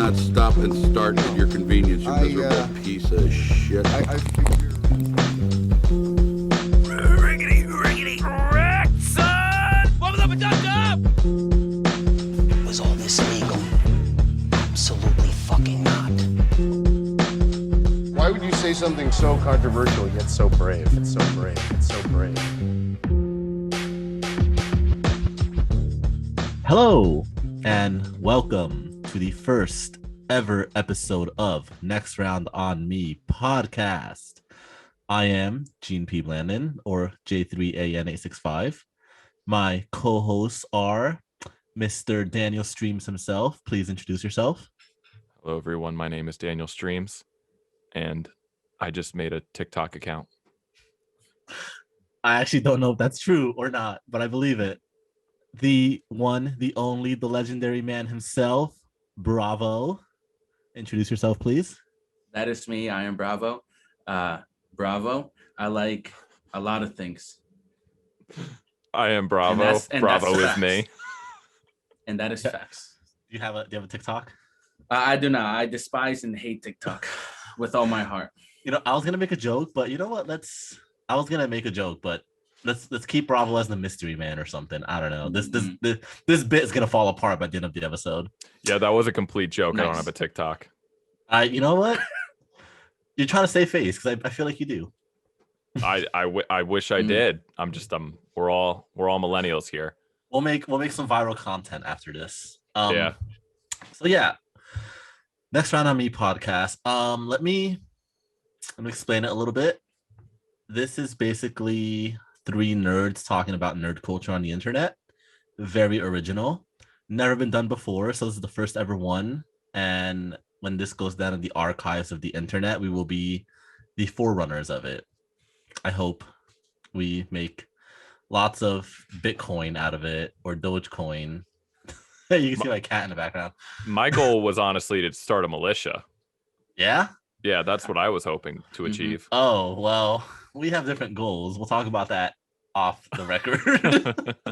not stop and start at your convenience, you miserable piece of shit. Riggedy, correct, son! Wubba dubba dub dub! Was all this legal? Absolutely fucking not. Why would you say something so controversial yet so brave? It's so brave. It's so brave. Hello, and welcome to the first ever episode of Next Round on Me podcast. I am Gene P. Blandon, or J3AN865. My co-hosts are Mr. Daniel Streams himself. Please introduce yourself. Hello, everyone. My name is Daniel Streams, and I just made a TikTok account. I actually don't know if that's true or not, but I believe it. The one, the only, the legendary man himself, Bravo. Introduce yourself, please. That is me. I am Bravo. Bravo. I like a lot of things. I am Bravo. Bravo is me. And that is facts. Do you have a TikTok? I do not. I despise and hate TikTok with all my heart. You know, I was gonna make a joke, but you know what? Let's keep Bravo as the mystery man or something. I don't know. This bit is gonna fall apart by the end of the episode. Yeah, that was a complete joke. Nice. I don't have a TikTok. You know what? You're trying to save face because I feel like you do. I wish I did. We're all millennials here. We'll make some viral content after this. Yeah. So yeah, Next Round on Me podcast. Let me explain it a little bit. This is basically three nerds talking about nerd culture on the internet. Very original. Never been done before, so this is the first ever one. And when this goes down in the archives of the internet, we will be the forerunners of it. I hope we make lots of Bitcoin out of it, or Dogecoin. You can see my cat in the background. My goal was honestly to start a militia. Yeah? Yeah, that's what I was hoping to achieve. Oh, well, we have different goals. We'll talk about that off the record.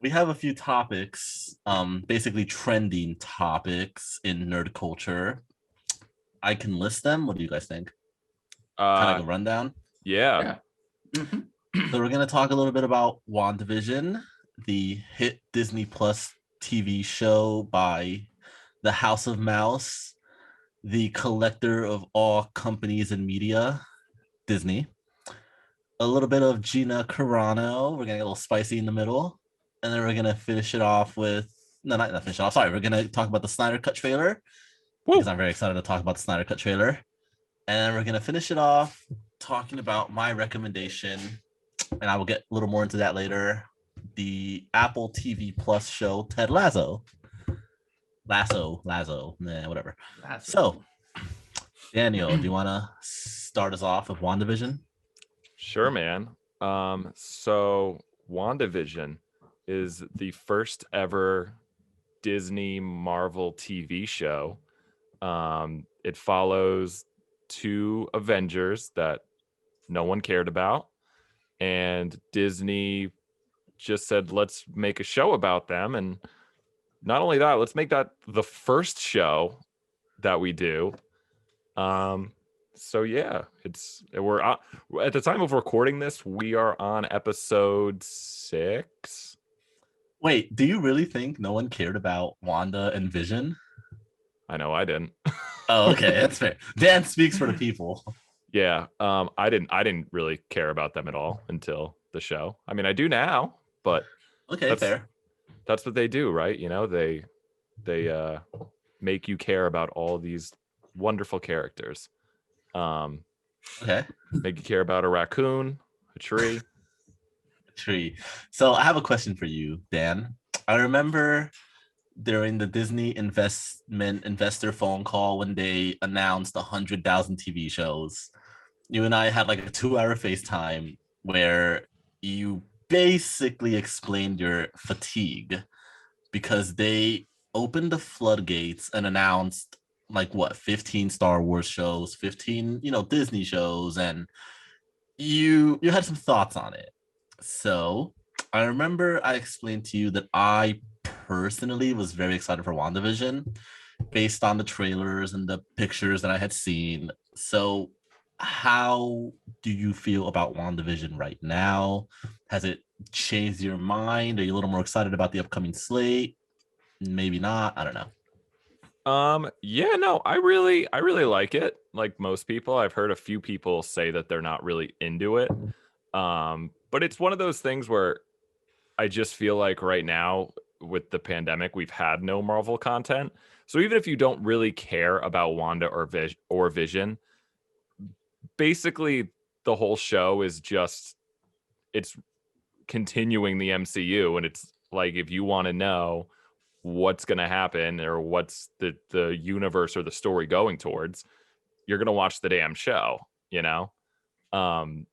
We have a few topics, basically trending topics in nerd culture. I can list them. What do you guys think? Kind of like a rundown? Yeah. So we're going to talk a little bit about WandaVision, the hit Disney Plus TV show by the House of Mouse, the collector of all companies and media, Disney. A little bit of Gina Carano. We're going to get a little spicy in the middle. And then we're going to finish it off with... No, not finish it off. Sorry, we're going to talk about the Snyder Cut trailer. Woo! Because I'm very excited to talk about the Snyder Cut trailer. And then we're going to finish it off talking about my recommendation. And I will get a little more into that later. The Apple TV Plus show, Ted Lasso. Lasso, whatever. So, Daniel, do you want to start us off with WandaVision? Sure, man. So WandaVision is the first ever Disney Marvel TV show. It follows two Avengers that no one cared about, and Disney just said, let's make a show about them. And not only that, let's make that the first show that we do. So yeah, we're at the time of recording this, we are on episode 6. Wait, do you really think no one cared about Wanda and Vision? I know I didn't. Oh, okay, that's fair. Dan speaks for the people. Yeah, I didn't really care about them at all until the show. I mean, I do now, but okay, fair. That's what they do, right? You know, they make you care about all these wonderful characters. Okay. Make you care about a raccoon, a tree. So I have a question for you, Dan. I remember during the Disney investor phone call when they announced 100,000 TV shows, you and I had like a 2-hour FaceTime where you basically explained your fatigue because they opened the floodgates and announced 15 Star Wars shows, 15 Disney shows, and you had some thoughts on it. So I remember I explained to you that I personally was very excited for WandaVision, based on the trailers and the pictures that I had seen. So, how do you feel about WandaVision right now? Has it changed your mind? Are you a little more excited about the upcoming slate? Maybe not. I don't know. Yeah, no, I really like it. Like most people, I've heard a few people say that they're not really into it. But it's one of those things where I just feel like right now with the pandemic, we've had no Marvel content. So even if you don't really care about Wanda or Vision, basically the whole show is just it's continuing the MCU, and it's like if you want to know what's going to happen or what's the universe or the story going towards, you're going to watch the damn show, you know? Um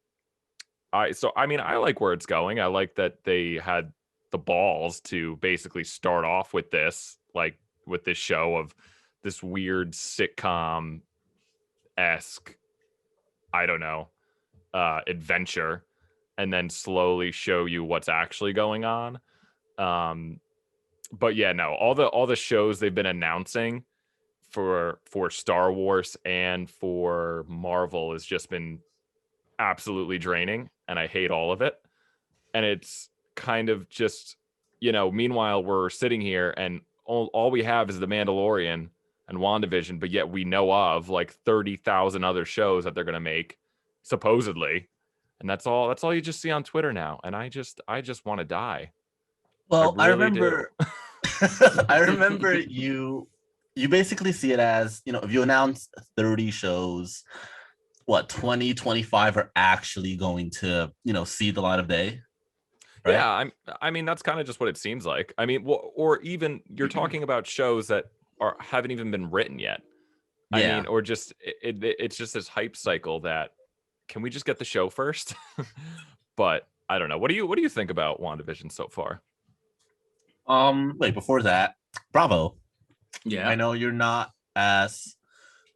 I mean, I like where it's going. I like that they had the balls to basically start off with this, like with this show of this weird sitcom esque, I don't know, adventure, and then slowly show you what's actually going on. But yeah, no, all the shows they've been announcing for Star Wars and for Marvel has just been absolutely draining, and I hate all of it. And it's kind of just, meanwhile we're sitting here and all we have is The Mandalorian and WandaVision, but yet we know of like 30,000 other shows that they're going to make supposedly. And that's all you just see on Twitter now. And I just want to die. Well, I really remember I remember you basically see it as, if you announce 30 shows, what, 20, 25 are actually going to, see the light of day. Right? Yeah, I mean that's kind of just what it seems like. I mean, or even you're talking about shows that haven't even been written yet. I Yeah. mean, or just it's just this hype cycle that can we just get the show first? But I don't know. What do you think about WandaVision so far? Wait, before that, bravo. Yeah. I know you're not as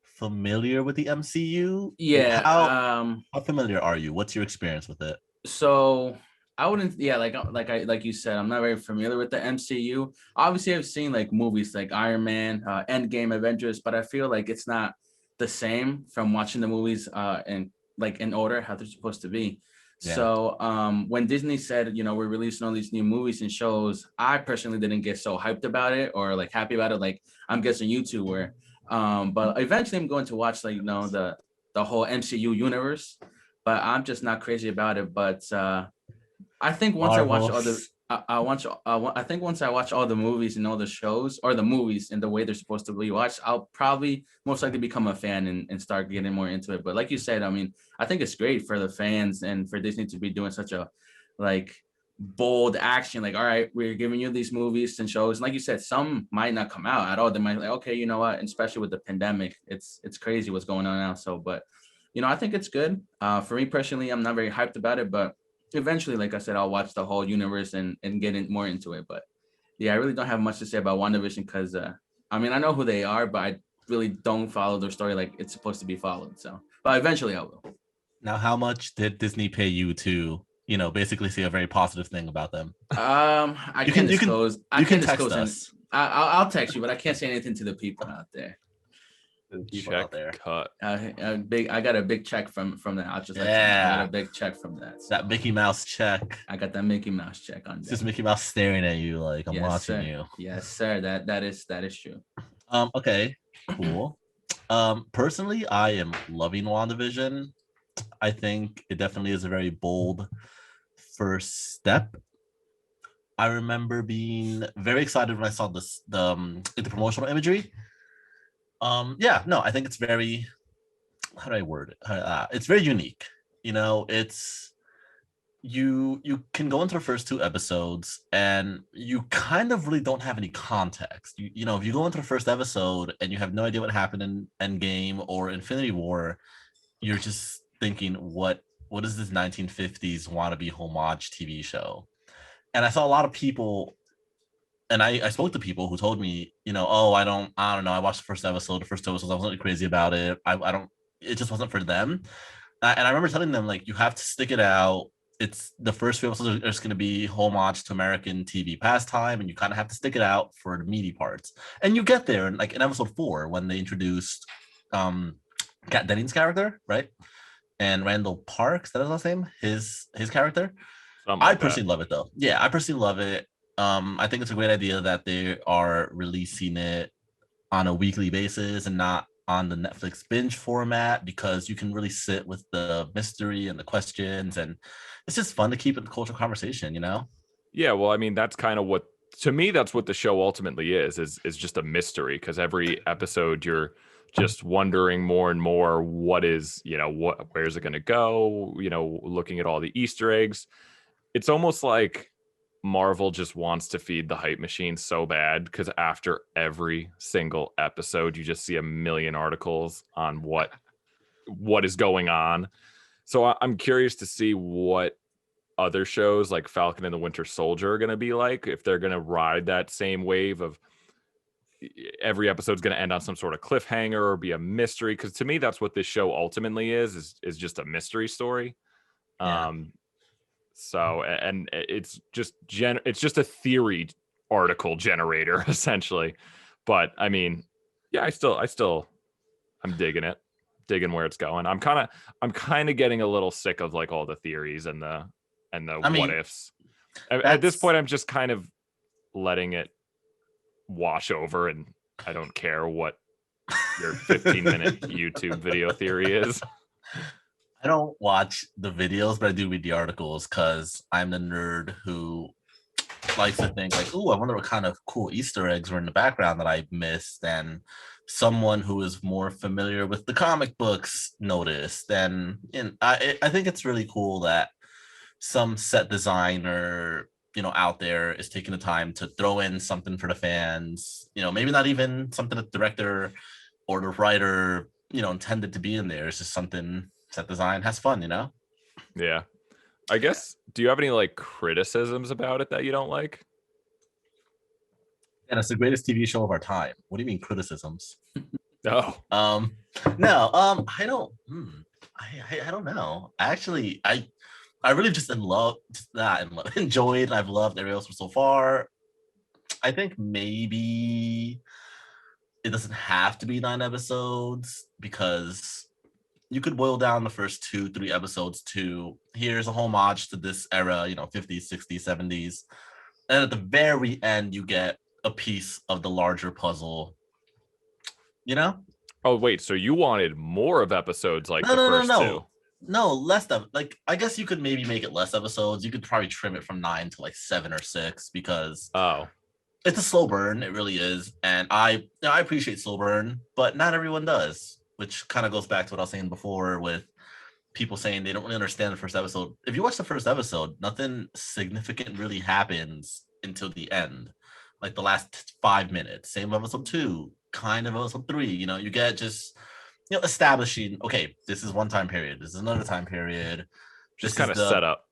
familiar with the MCU. Yeah. How familiar are you? What's your experience with it? So I wouldn't, yeah, like you said, I'm not very familiar with the MCU. Obviously, I've seen like movies like Iron Man, Endgame, Avengers, but I feel like it's not the same from watching the movies in order how they're supposed to be. Yeah. So when Disney said, we're releasing all these new movies and shows, I personally didn't get so hyped about it or like happy about it. Like I'm guessing you two were. But eventually I'm going to watch like, the whole MCU universe, but I'm just not crazy about it. But I think once I watch all the I think once I watch all the movies and all the shows or the movies and the way they're supposed to be watched, I'll probably most likely become a fan and start getting more into it. But like you said, I mean, I think it's great for the fans and for Disney to be doing such a like bold action. Like, all right, we're giving you these movies and shows. And like you said, some might not come out at all. They might like, okay, you know what? And especially with the pandemic, it's crazy what's going on now. So, but I think it's good. For me personally, I'm not very hyped about it, but eventually, like I said, I'll watch the whole universe and get more into it. But yeah, I really don't have much to say about WandaVision because I mean, I know who they are, but I really don't follow their story like it's supposed to be followed. So, but eventually I will. Now, how much did Disney pay you to, basically say a very positive thing about them? I You can't can- disclose. I you can can't text disclose. us. I'll text you, but I can't say anything to the people out there. The people Check out there. cut. I got a big check from that. I'll just I Yeah. got a big check from that. So That Mickey Mouse check. I got that Mickey Mouse check on It's there. just Mickey Mouse staring at you like I'm Yes, watching sir. you. Yes, sir. That is true. Okay, cool. Personally, I am loving WandaVision. I think it definitely is a very bold first step. I remember being very excited when I saw the promotional imagery. Yeah, no, I think it's very, how do I word it? It's very unique. It's you can go into the first two episodes and you kind of really don't have any context. If you go into the first episode and you have no idea what happened in Endgame or Infinity War, you're just thinking, what is this 1950s wannabe homage TV show? And I saw a lot of people, and I spoke to people who told me, I don't know. I watched the first episode. I wasn't really crazy about it. I don't. It just wasn't for them. And I remember telling them, like, you have to stick it out. it's the first few episodes are just going to be homage to American TV pastime, and you kind of have to stick it out for the meaty parts. And you get there, like in episode 4 when they introduced Kat Dennings' character, right? And Randall Parks, that is last name, his character. I personally love it though. Yeah, I personally love it. I think it's a great idea that they are releasing it on a weekly basis and not on the Netflix binge format, because you can really sit with the mystery and the questions, and it's just fun to keep it in the cultural conversation, you know? Yeah, well, I mean, that's kind of what, to me, that's what the show ultimately is just a mystery, because every episode you're just wondering more and more what is, where's it going to go, looking at all the Easter eggs. It's almost like Marvel just wants to feed the hype machine so bad, because after every single episode, you just see a million articles on what is going on. So I'm curious to see what other shows like Falcon and the Winter Soldier are going to be like, if they're going to ride that same wave of every episode's going to end on some sort of cliffhanger or be a mystery. Because to me, that's what this show ultimately is just a mystery story. Yeah. So, and it's just a theory article generator essentially. But I mean, yeah, I'm digging it, where it's going. I'm kind of getting a little sick of like all the theories and the what ifs. At this point, I'm just kind of letting it wash over, and I don't care what your 15-minute YouTube video theory is. I don't watch the videos, but I do read the articles because I'm the nerd who likes to think like, "Ooh, I wonder what kind of cool Easter eggs were in the background that I missed." And someone who is more familiar with the comic books noticed. And I think it's really cool that some set designer, out there is taking the time to throw in something for the fans. Maybe not even something that the director or the writer, intended to be in there. It's just something set design has fun, Yeah. I guess, do you have any like criticisms about it that you don't like? And it's the greatest TV show of our time. What do you mean criticisms? No. No, I don't. I don't know. Actually, I really just enjoyed, and I've loved every episode so far. I think maybe it doesn't have to be 9 episodes, because you could boil down the first 2-3 episodes to here's a homage to this era, 50s, 60s, 70s. And at the very end, you get a piece of the larger puzzle, Oh, wait, so you wanted more of episodes like the first two? No, less of, like, I guess you could maybe make it less episodes. You could probably trim it from 9 to like 7 or 6, because it's a slow burn. It really is. And I appreciate slow burn, but not everyone does, which kind of goes back to what I was saying before with people saying they don't really understand the first episode. If you watch the first episode, nothing significant really happens until the end, like the last 5 minutes. Same episode 2, kind of episode 3. You get just establishing, okay, this is one time period, this is another time period, just kind of set up.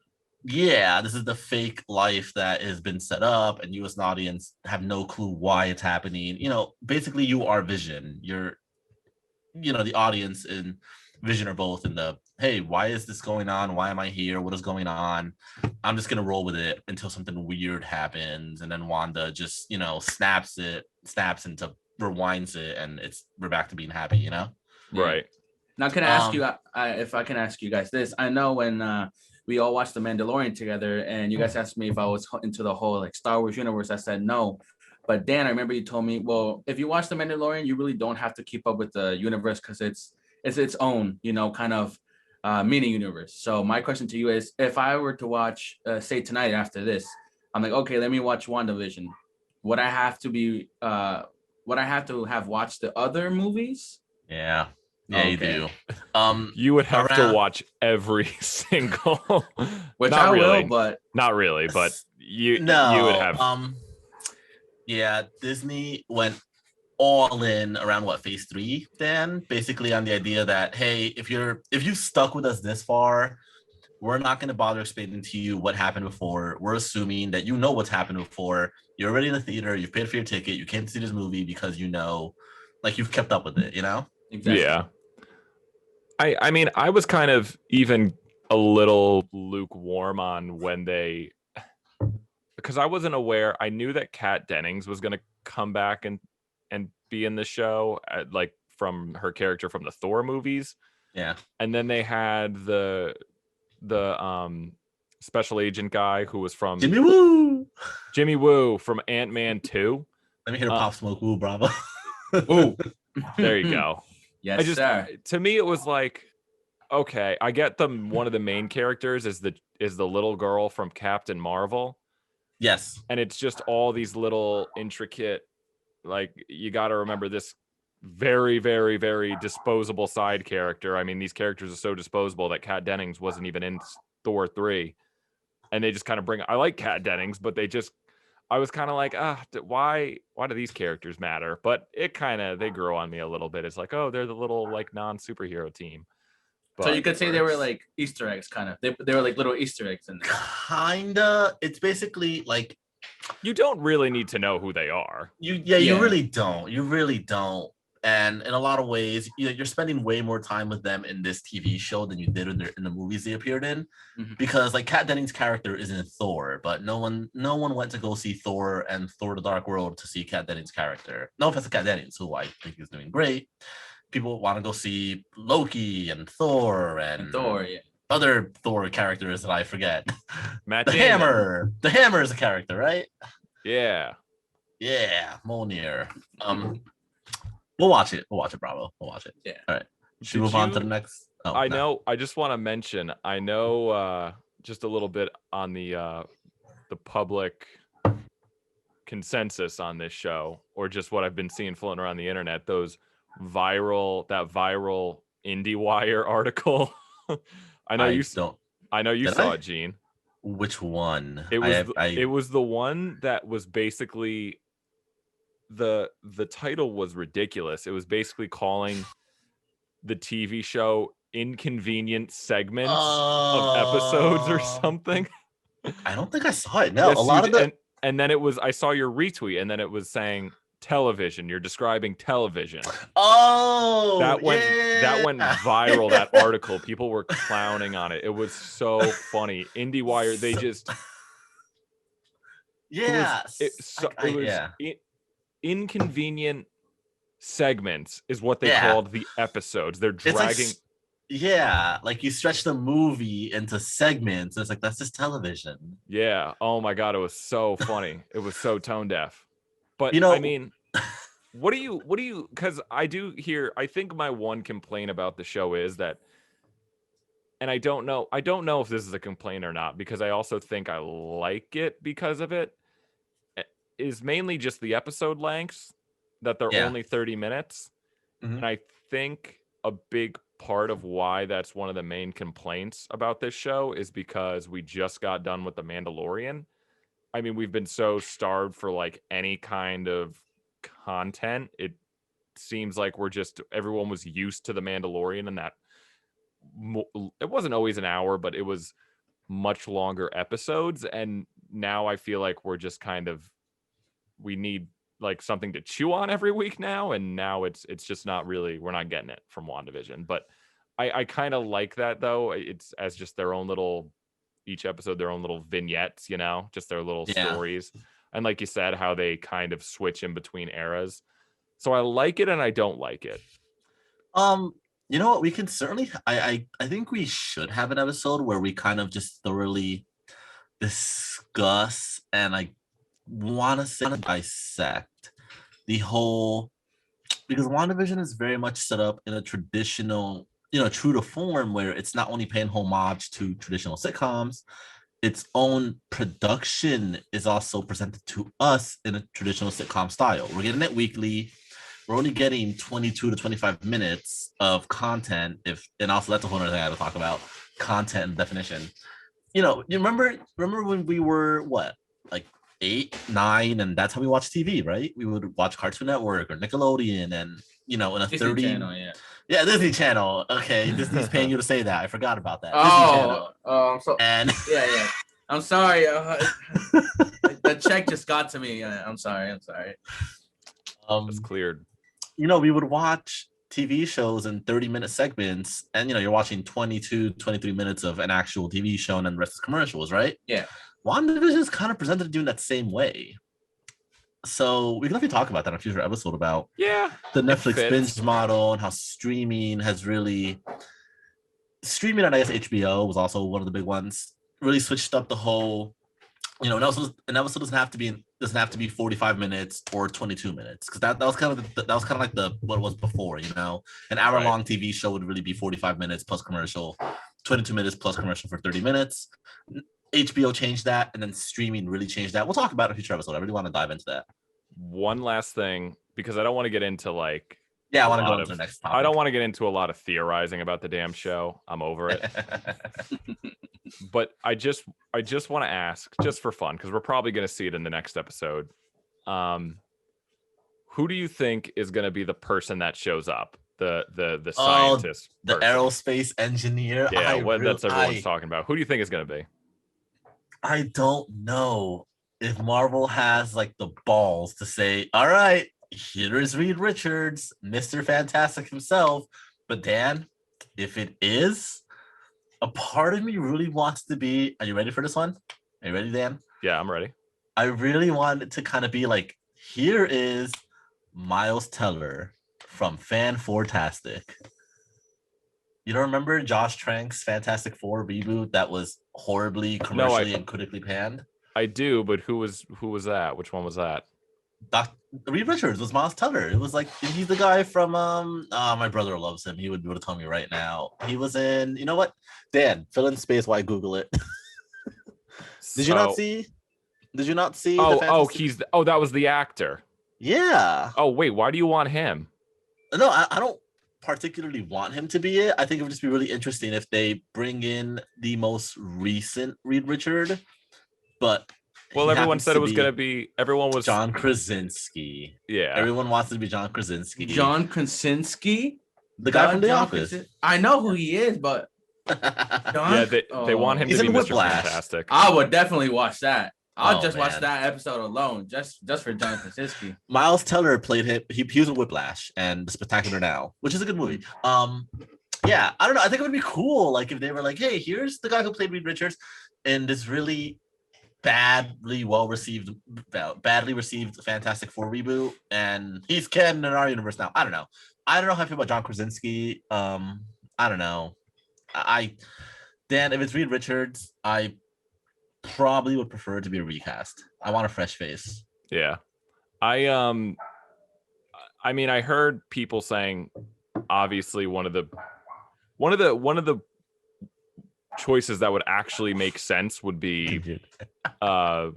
Yeah, this is the fake life that has been set up, and you as an audience have no clue why it's happening. Basically you are Vision. You're the audience and Vision are both in the, hey, why is this going on? Why am I here? What is going on? I'm just gonna roll with it until something weird happens, and then Wanda just snaps into rewinds it, and we're back to being happy. Right. Now, can I ask you if I can ask you guys this? I know when we all watched The Mandalorian together, and you guys asked me if I was into the whole like Star Wars universe. I said no. But Dan, I remember you told me, well, if you watch The Mandalorian, you really don't have to keep up with the universe, because it's its own, kind of mini universe. So my question to you is, if I were to watch, say tonight after this, I'm like, okay, let me watch WandaVision. Would I have to have watched the other movies? Yeah. Yeah, okay. You do. You would have to watch every single, which I will, but not really. But you would have. Yeah, Disney went all in around phase 3, Dan, basically on the idea that, hey, if you stuck with us this far, we're not going to bother explaining to you what happened before. We're assuming that what's happened before. You're already in the theater. You've paid for your ticket. You came to see this movie because like you've kept up with it. Exactly. Yeah. I mean, I was kind of even a little lukewarm on when they, because I wasn't aware. I knew that Kat Dennings was going to come back and be in the show, like from her character from the Thor movies. Yeah. And then they had the special agent guy who was from Jimmy Woo from Ant-Man 2. Let me hear Pop Smoke. Woo, bravo. Ooh, There you go. yes, sir. To me, it was like, okay, I get one of the main characters is the little girl from Captain Marvel. Yes. And it's just all these little intricate, like, you got to remember this very, very, very disposable side character. I mean, these characters are so disposable that Kat Dennings wasn't even in Thor 3. And they just kind of I like Kat Dennings, but I was kind of like, why do these characters matter? But they grow on me a little bit. It's like, oh, they're the little like non-superhero team. But So you could say they were like Easter eggs, kind of. They were like little Easter eggs in there. Kinda. It's basically like you don't really need to know who they are. You really don't. You really don't. And in a lot of ways, you're spending way more time with them in this TV show than you did in the movies they appeared in, because like Kat Dennings' character is in Thor, but no one went to go see Thor and Thor: The Dark World to see Kat Dennings' character. No offense to Kat Dennings, who I think is doing great. People want to go see Loki and Thor and Thor, yeah. Other Thor characters that I forget. Matt the Damon. Hammer. The Hammer is a character, right? Yeah. Yeah, Mjolnir. We'll watch it. Bravo. We'll watch it. Yeah. All right. Should we move on to the next? Oh, I know. I just want to mention. I know just a little bit on the public consensus on this show, or just what I've been seeing floating around the internet. That viral IndieWire article. I know you saw it, Gene. Which one? It was the one that was basically. The title was ridiculous. It was basically calling the TV show inconvenient segments of episodes or something. I don't think I saw it. No, yes, a lot of the and then it was, I saw your retweet, and then it was saying television. You're describing television. Oh, that went viral. That article, people were clowning on it. It was so funny. IndieWire, they just inconvenient segments is what they called the episodes. They're dragging. Like you stretch the movie into segments. It's like, that's just television. Yeah. Oh my God. It was so funny. It was so tone deaf. But I mean, what do you, because I think my one complaint about the show is that, and I don't know if this is a complaint or not, because I also think I like it because of it, is mainly just the episode lengths, that they're only 30 minutes. And I think a big part of why that's one of the main complaints about this show is because we just got done with The Mandalorian. I mean, we've been so starved for like any kind of content. It seems like everyone was used to The Mandalorian, and that it wasn't always an hour, but it was much longer episodes. And now I feel like we're just we need like something to chew on every week now. And now it's just not really, we're not getting it from WandaVision. But I kind of like that though. It's as just their own little, each episode, their own little vignettes, just their little stories. And like you said, how they kind of switch in between eras. So I like it and I don't like it. You know what? We can certainly, I think we should have an episode where we kind of just thoroughly discuss and I want to say dissect the whole, because WandaVision is very much set up in a traditional, true to form, where it's not only paying homage to traditional sitcoms, its own production is also presented to us in a traditional sitcom style. We're getting it weekly. We're only getting 22 to 25 minutes of content. And also that's a whole other thing I have to talk about, content and definition. You remember when we were like 8, 9, and that's how we watched TV, right? We would watch Cartoon Network or Nickelodeon, and in a Disney 30 Channel, yeah, Disney Channel. Okay, Disney's paying you to say that. I forgot about that. Yeah. I'm sorry. The check just got to me. I'm sorry. It's cleared. We would watch TV shows in 30-minute segments, and you're watching 22, 23 minutes of an actual TV show, and then the rest is commercials, right? Yeah. WandaVision is kind of presented doing that same way. So we can definitely talk about that in a future episode about Yeah, the Netflix fits. binge model and how streaming has really and I guess HBO was also one of the big ones, really switched up the whole, an episode doesn't have to be 45 minutes or 22 minutes, because that was kind of like what it was before. An hour-long TV show would really be 45 minutes plus commercial, 22 minutes plus commercial for 30 minutes. HBO changed that, and then streaming really changed that. We'll talk about it in a future episode. I really want to dive into that. One last thing, because I don't want to get into like. Yeah, I want to go into the next topic. I don't want to get into a lot of theorizing about the damn show. I'm over it. But I just want to ask, just for fun, because we're probably going to see it in the next episode. Who do you think is going to be the person that shows up? The scientist, the person? Aerospace engineer. Yeah, that's everyone's talking about. Who do you think is going to be? I don't know if Marvel has like the balls to say, all right, here is Reed Richards, Mr. Fantastic himself. But Dan, if it is, a part of me really wants to be, are you ready for this one? Are you ready, Dan? Yeah, I'm ready. I really want it to kind of be like, here is Miles Teller from Fan4tastic. You don't remember Josh Trank's Fantastic Four reboot that was horribly commercially and critically panned? I do, but who was that? Which one was that? Reed Richards was Miles Teller. It was like, he's the guy from my brother loves him. He would be able to tell me right now. He was in, you know what? Dan, fill in space while I Google it. Did you not see? That was the actor. Yeah. Oh wait, why do you want him? No, I don't particularly want him to be it. I think it would just be really interesting if they bring in the most recent Reed Richard, but everyone said it was going to be. Everyone was John Krasinski. Yeah, everyone wants to be John Krasinski. John Krasinski, the guy from The Office. I know who he is, but they want him to be Mr. Fantastic. I would definitely watch that. I'll just watch man. that episode alone, just for John Krasinski. Miles Teller played him. He was in Whiplash and The Spectacular Now, which is a good movie. Yeah, I don't know. I think it would be cool, like if they were like, "Hey, here's the guy who played Reed Richards in this really badly received Fantastic Four reboot, and he's canon in our universe now." I don't know how I feel about John Krasinski. I don't know. Dan, if it's Reed Richards, I probably would prefer it to be a recast. I want a fresh face. Yeah. I mean, I heard people saying obviously one of the choices that would actually make sense would be what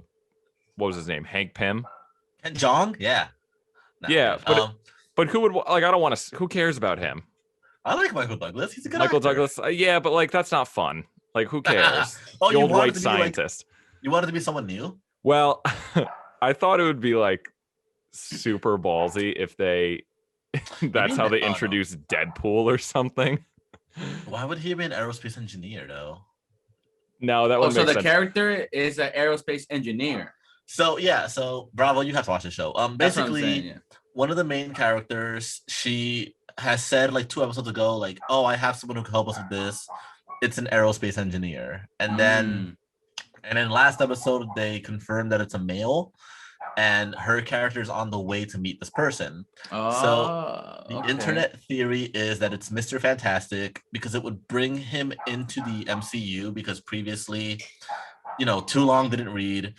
was his name? Hank Pym? And Jong? Yeah. Yeah, but who would like I don't want to who cares about him? I like Michael Douglas. He's a good Michael actor. Douglas. Yeah, but like that's not fun. Like who cares? Oh, the you old wanted white to be, scientist. You wanted to be someone new? Well, I thought it would be like super ballsy if that's how they introduced Deadpool or something. Why would he be an aerospace engineer though? No, that would make sense. So the character is an aerospace engineer. So Bravo, you have to watch the show. Basically, one of the main characters, she has said like 2 episodes ago, like, "Oh, I have someone who can help us with this. It's an aerospace engineer." And then last episode they confirmed that it's a male, and her character is on the way to meet this person. So the internet theory is that it's Mr. Fantastic, because it would bring him into the MCU, because previously, too long didn't read.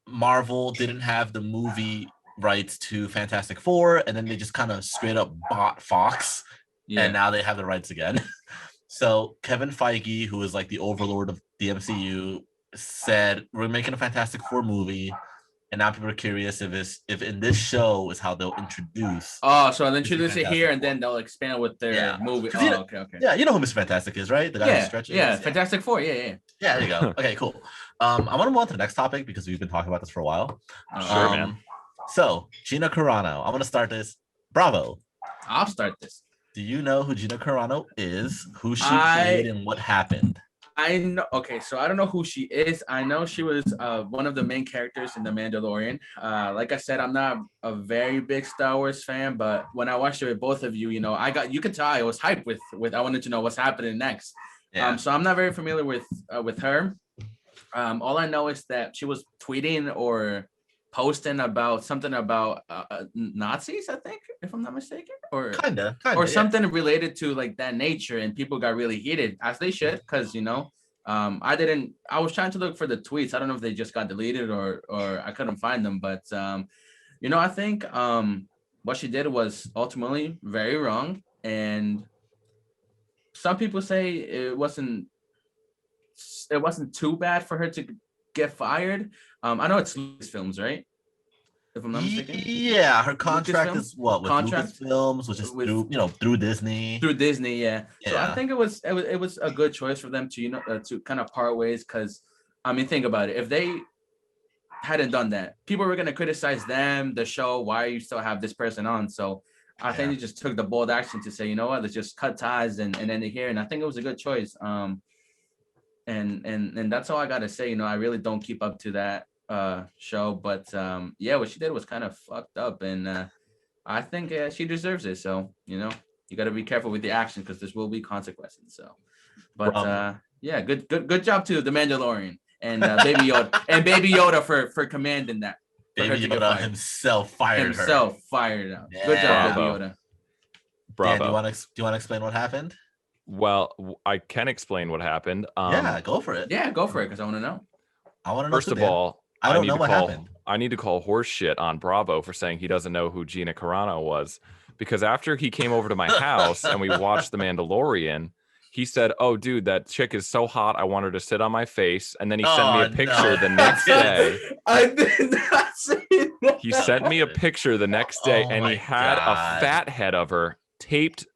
Marvel didn't have the movie rights to Fantastic Four, and then they just kind of straight up bought Fox, and now they have the rights again. So Kevin Feige, who is like the overlord of the MCU, said, "We're making a Fantastic Four movie," and now people are curious if in this show is how they'll introduce. Oh, so they'll introduce it here, and then they'll expand with their movie. Oh, okay. Yeah, you know who Mr. Fantastic is, right? The guy who stretches. Yeah, Fantastic Four. Yeah. Yeah, there you go. Okay, cool. I want to move on to the next topic because we've been talking about this for a while. Sure, man. So, Gina Carano. I'm going to start this. Bravo. I'll start this. Do you know who Gina Carano is? Who she played and what happened? I know. Okay, so I don't know who she is. I know she was one of the main characters in The Mandalorian. Like I said, I'm not a very big Star Wars fan, but when I watched it with both of you, you could tell I was hyped with I wanted to know what's happening next. Yeah. So I'm not very familiar with her. All I know is that she was tweeting or posting about something about Nazis, I think, if I'm not mistaken, or Kinda, or yeah. something related to like that nature, and people got really heated, as they should, because I was trying to look for the tweets. I don't know if they just got deleted or I couldn't find them, but I think what she did was ultimately very wrong, and some people say it wasn't too bad for her to get fired. I know it's Lucasfilms, right? If I'm not mistaken. Yeah, her contract Lucasfilm? is what with Contract Lucasfilms, which is through Disney. Through Disney, yeah. So Yeah. I think it was a good choice for them to to kind of part ways, because I mean, think about it. If they hadn't done that, people were gonna criticize them, the show. Why you still have this person on? So I think they just took the bold action to say, you know what, let's just cut ties and end it here. And I think it was a good choice. And that's all I gotta say. I really don't keep up to that show, but yeah, what she did was kind of fucked up, and I think she deserves it. So you got to be careful with the action, because there will be consequences. So, but yeah, good job to the Mandalorian and Baby Yoda for commanding that. Baby Yoda himself fired her. Fired out. Yeah. Good job, Bravo. Baby Yoda. Bravo. Dan, do you want to explain what happened? Well, I can explain what happened. Yeah, go for it. Yeah, go for it, because I want to know. I want to know. First of all, I don't know what happened. I need to call horse shit on Bravo for saying he doesn't know who Gina Carano was, because after he came over to my house and we watched The Mandalorian, he said, "Oh, dude, that chick is so hot. I want her to sit on my face." And then he sent me a picture the next day. I did not say that. He sent me a picture the next day, and he had a fat head of her taped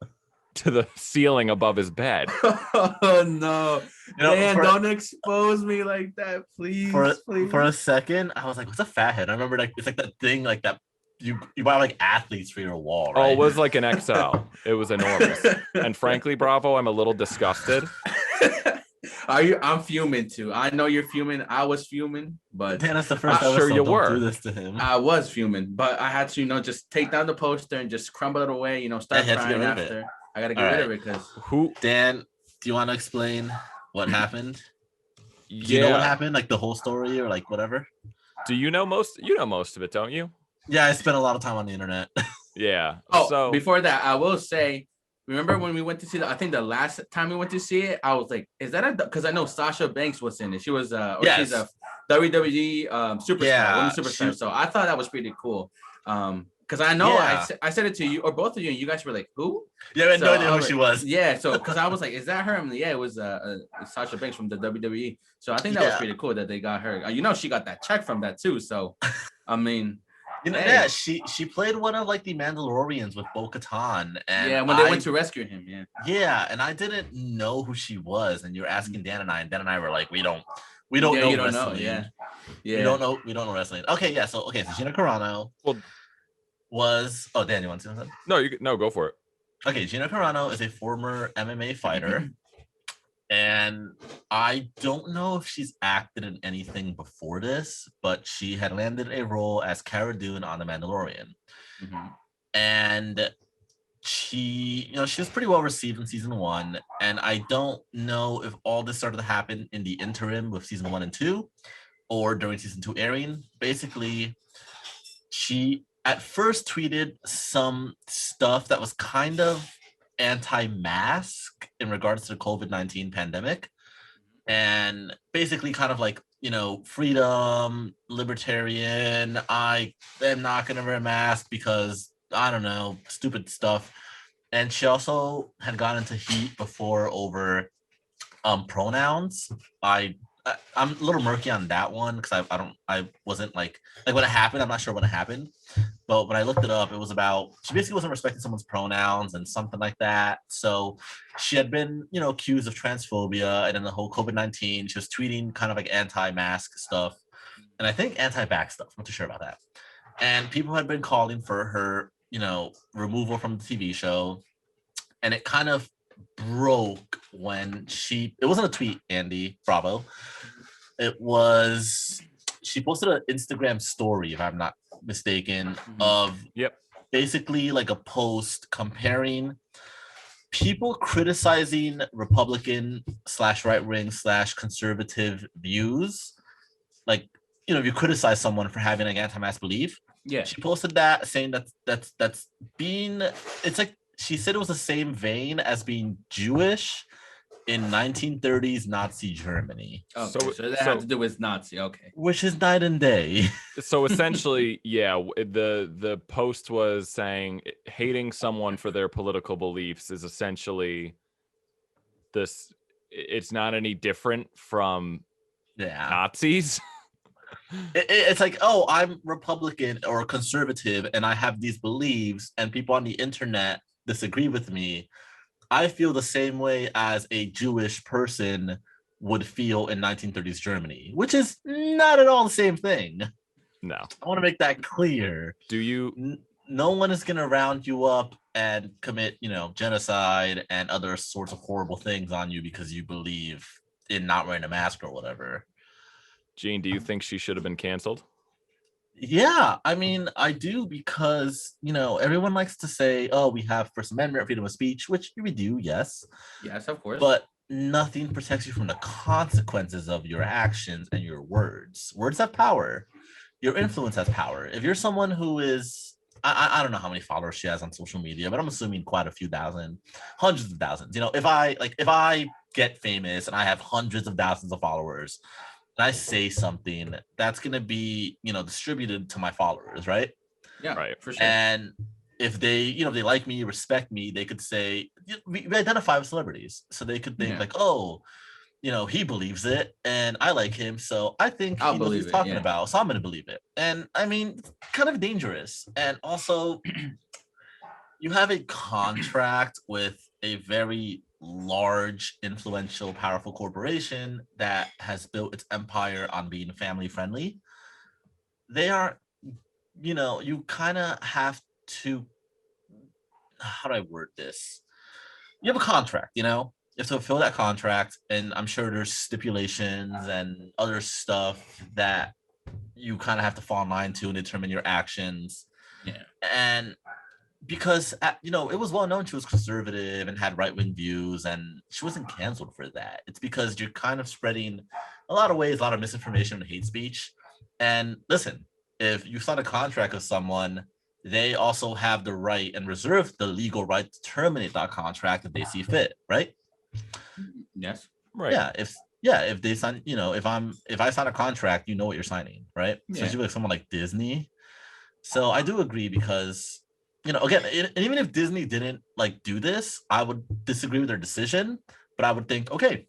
to the ceiling above his bed. Oh no, man! Don't expose me like that, please. For a second, I was like, "What's a fat head?" I remember it's like that thing like that you buy like athletes for your wall, right? Oh, it was like an XL. It was enormous. And frankly, Bravo, I'm a little disgusted. I'm fuming too. I know you're fuming. I was fuming, but Dan, that's the first I'm sure you were. Do this to him. I was fuming, but I had to, just take down the poster and just crumble it away. Start crying after. I gotta get rid of it, because Dan, do you want to explain what happened? Do you know what happened? Like the whole story or like whatever? Do you know most? You know most of it, don't you? Yeah, I spent a lot of time on the internet. Yeah. Oh, so before that, I will say, remember when we went to see I think the last time we went to see it, I was like, is that because I know Sasha Banks was in it. She was she's a WWE superstar, women's superstar. So I thought that was pretty cool. Because I know I said it to you or both of you, and you guys were like, "Who?" Yeah, I had no idea who she was. Yeah, so because I was like, "Is that her?" I'm like, yeah, it was Sasha Banks from the WWE. So I think that was pretty cool that they got her. She got that check from that too. So, I mean, yeah, she played one of like the Mandalorians with Bo-Katan, and when they went to rescue him, yeah, and I didn't know who she was, and you're asking Dan and I were like, we don't know you don't wrestling. know, yeah. We don't know wrestling. Okay, yeah, so Gina Carano was Dan, you want to say something? No, go for it. Okay, Gina Carano is a former MMA fighter, and I don't know if she's acted in anything before this, but she had landed a role as Cara Dune on The Mandalorian, and she was pretty well received in season 1, and I don't know if all this started to happen in the interim with season 1 and 2, or during season 2 airing. Basically, she at first tweeted some stuff that was kind of anti-mask in regards to the COVID-19 pandemic, and basically kind of like, freedom, libertarian, I am not going to wear a mask because, I don't know, stupid stuff. And she also had gotten into heat before over pronouns. I'm a little murky on that one because I wasn't like when it happened. I'm not sure when it happened, but when I looked it up, it was about she basically wasn't respecting someone's pronouns and something like that. So she had been accused of transphobia, and then the whole COVID-19, she was tweeting kind of like anti-mask stuff, and I think anti-vax stuff. I'm not too sure about that. And people had been calling for her removal from the TV show, and it kind of broke when it wasn't a tweet, Andy, bravo. It was, she posted an Instagram story, if I'm not mistaken, of basically like a post comparing people criticizing Republican / right wing / conservative views. Like, if you criticize someone for having an anti-mask belief, she posted that saying that's being, it's like, she said it was the same vein as being Jewish in 1930s Nazi Germany. Okay, so that had to do with Nazi, okay. Which is night and day. So essentially, the post was saying hating someone for their political beliefs is essentially this. It's not any different from Nazis. It's like, oh, I'm Republican or conservative and I have these beliefs and people on the internet disagree with me. I feel the same way as a Jewish person would feel in 1930s Germany, which is not at all the same thing. No. I want to make that clear. Do you? No one is going to round you up and commit, genocide and other sorts of horrible things on you because you believe in not wearing a mask or whatever. Gene, do you think she should have been canceled? Yeah, I mean, I do, because, everyone likes to say, oh, we have First Amendment, freedom of speech, which we do, yes. Yes, of course. But nothing protects you from the consequences of your actions and your words. Words have power. Your influence has power. If you're someone who is, I don't know how many followers she has on social media, but I'm assuming quite a few thousand, hundreds of thousands. If I get famous and I have hundreds of thousands of followers, and I say something, that's going to be, distributed to my followers, right? Yeah, right, for sure. And if they, if they like me, respect me, they could say, we identify with celebrities. So they could think like, oh, he believes it and I like him. So I think he knows what he's talking about. So I'm going to believe it. And I mean, it's kind of dangerous. And also, you have a contract with a very large, influential, powerful corporation that has built its empire on being family friendly. They are, you kind of have to, how do I word this? You have a contract, you have to fulfill that contract, and I'm sure there's stipulations and other stuff that you kind of have to fall in line to and determine your actions. Yeah. And because it was well known she was conservative and had right-wing views, and she wasn't canceled for that. It's because you're kind of spreading a lot of ways, a lot of misinformation and hate speech. And listen, if you sign a contract with someone, they also have the right and reserve the legal right to terminate that contract if they see fit, right? Yes. Right. If they sign, if I sign a contract, you know what you're signing, right? Yeah. Especially with someone like Disney. So I do agree, because again, and even if Disney didn't do this, I would disagree with their decision, but I would think, okay,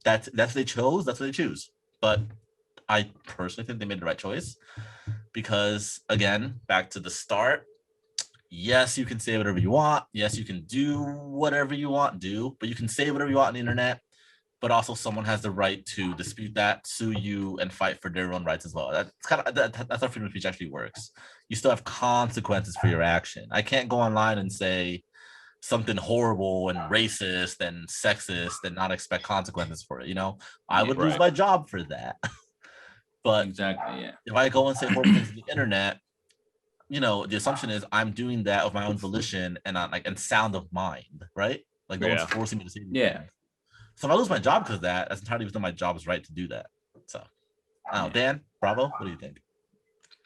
that's what they chose, that's what they choose. But I personally think they made the right choice, because again, back to the start, yes, you can say whatever you want. Yes, you can do whatever you want to do, but you can say whatever you want on the internet, but also someone has the right to dispute that, sue you, and fight for their own rights as well. That's how freedom of speech actually works. You still have consequences for your action. I can't go online and say something horrible and racist and sexist and not expect consequences for it. I would lose my job for that. But exactly, if I go and say horrible things on the internet, the assumption is I'm doing that of my own volition and and sound of mind, right? Like no one's forcing me to say anything. Yeah. So if I lose my job because of that, that's entirely within my job's right to do that. So, Dan, bravo. What do you think?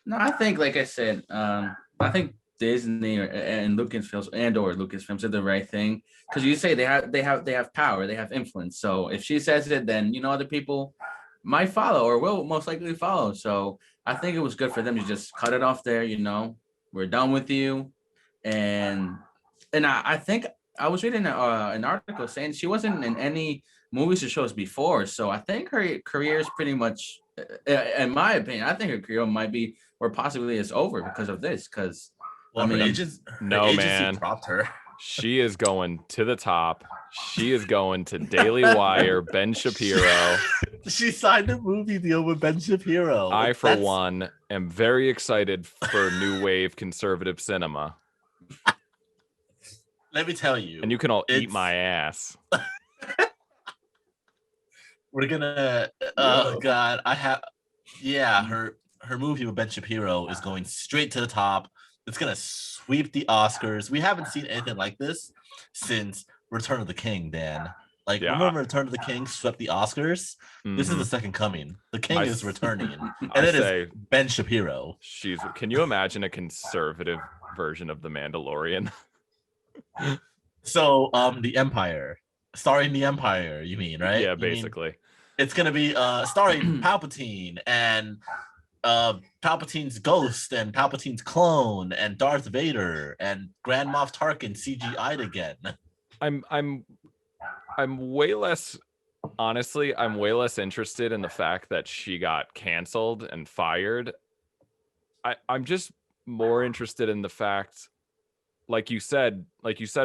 No, I think, like I said, I think Disney and Lucasfilms did the right thing, because you say they have power, they have influence. So if she says it, then other people might follow or will most likely follow. So I think it was good for them to just cut it off there. We're done with you, and I think I was reading an article saying she wasn't in any movies or shows before. So I think her career is pretty much, in my opinion, I think her career might be, or possibly is over because of this. Because her agency dropped her. She is going to the top. She is going to Daily Wire, Ben Shapiro. She signed a movie deal with Ben Shapiro. I, for one, am very excited for new wave conservative cinema. let me tell you, And you can all eat it's- my ass. We're gonna. Oh God, her movie with Ben Shapiro is going straight to the top. It's gonna sweep the Oscars. We haven't seen anything like this since Return of the King, Dan. Like, Yeah. remember Return of the King swept the Oscars? This is Mhm. the second coming. The King I is s- returning, and I it is say Ben Shapiro. Can you imagine a conservative version of The Mandalorian? So, the Empire, starring the Empire. You mean, right? Yeah, You mean basically. it's gonna be starring Palpatine and Palpatine's ghost and Palpatine's clone and Darth Vader and Grand Moff Tarkin CGI'd again. I'm way less honestly, I'm way less interested in the fact that she got canceled and fired. I'm just more interested in the fact, like you said,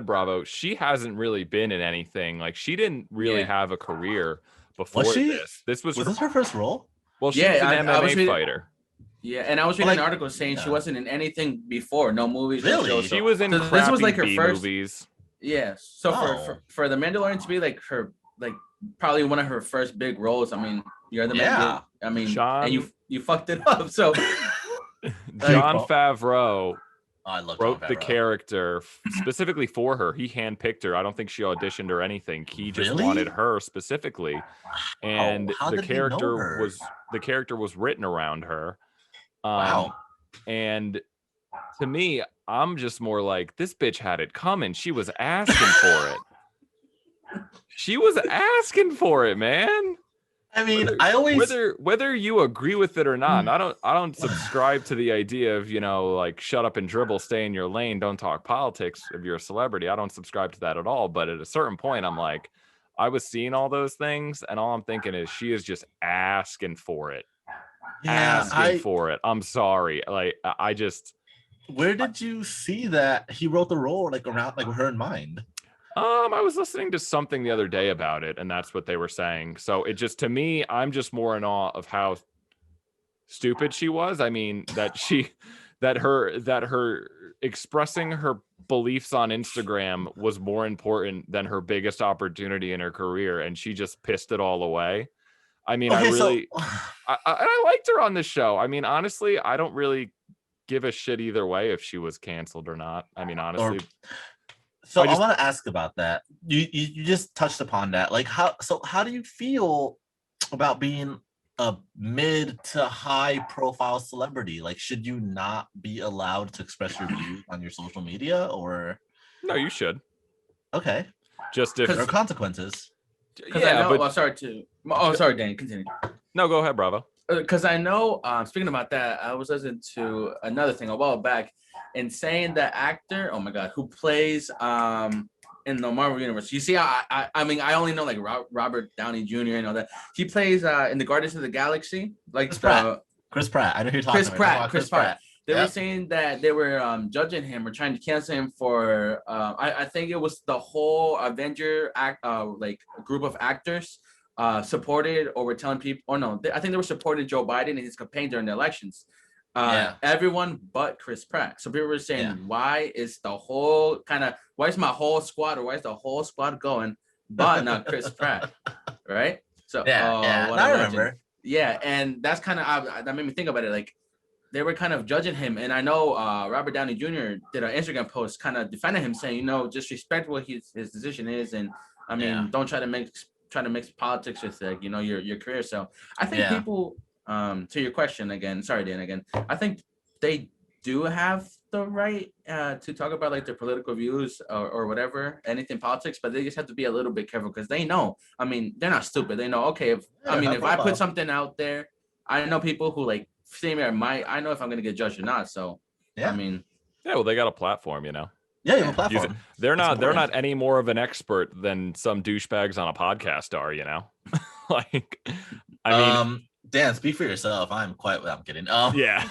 Bravo, she hasn't really been in anything. Like, she didn't really have a career before Was she? this. This was this her first role? well, she Yeah, was an I MMA was reading- fighter. Yeah, and I was reading Like, an article saying she yeah. wasn't in anything before, no movies, no Really? shows. She was in So crappy this was like her B first. movies. Yeah, so Oh. for the Mandalorian to be like her, like probably one of her first big roles. I mean, you're the Yeah. I mean, John- and you fucked it up. So John Well- Favreau Oh, I love wrote Jon the Favreau. character specifically for her. He handpicked her. I don't think she auditioned or anything. He just Really? wanted her specifically, and how the did he know her? character was written around her. Wow. And to me, I'm just more like, this bitch had it coming. She was asking for it. She was asking for it, man. I mean, I always Whether you agree with it or not, and I don't subscribe to the idea of, like, shut up and dribble, stay in your lane, don't talk politics if you're a celebrity. I don't subscribe to that at all. But at a certain point, I'm like, I was seeing all those things, and all I'm thinking is she is just asking for it. Asking for it. I'm sorry. Like, I just Where did you see that he wrote the role like around like with her in mind? I was listening to something the other day about it, and that's what they were saying. So it just, to me, I'm just more in awe of how stupid she was. I mean, that her expressing her beliefs on Instagram was more important than her biggest opportunity in her career, and she just pissed it all away. I mean, Okay, I liked her on this show. I mean, honestly, I don't really give a shit either way if she was canceled or not. I mean, honestly. So I I just- want to ask about that. You just touched upon that. Like, how do you feel about being a mid to high profile celebrity? Like, should you not be allowed to express your views on your social media, or No, you should. okay, Just if there are consequences? because I know. Sorry, Dan, continue. No, go ahead, Bravo. Because I know, speaking about that, I was listening to another thing a while back, and saying the actor, oh my god, who plays in the Marvel universe. You see, I mean, I only know like Robert Downey Jr. and all that. He plays in the Guardians of the Galaxy, like Chris Pratt. I know who you're talking about. Chris Pratt. They were Yep. saying that they were judging him or trying to cancel him for I think it was the whole Avenger like group of actors supported or were telling people, or no, I think they were supporting Joe Biden in his campaign during the elections. Everyone but Chris Pratt. So people were saying, why is my whole squad, or why is the whole squad going, but not Chris Pratt, right? So what I a legend. remember. Yeah, and that's kind of that made me think about it. Like, they were kind of judging him, and I know Robert Downey Jr. did an Instagram post kind of defending him, saying, just respect what his decision is, and I mean, don't try to mix politics with like your career. So I think people, to your question again, sorry Dan again, I think they do have the right to talk about like their political views or whatever, anything politics, but they just have to be a little bit careful because they know. I mean, they're not stupid. They know, okay, if I put something out there, I know people who like see me, I know if I'm gonna get judged or not. So I mean, well, they got a platform, Yeah, you have a platform. They're That's not any more of an expert than some douchebags on a podcast are, Like, I mean, Dan, speak for yourself. I'm kidding. yeah,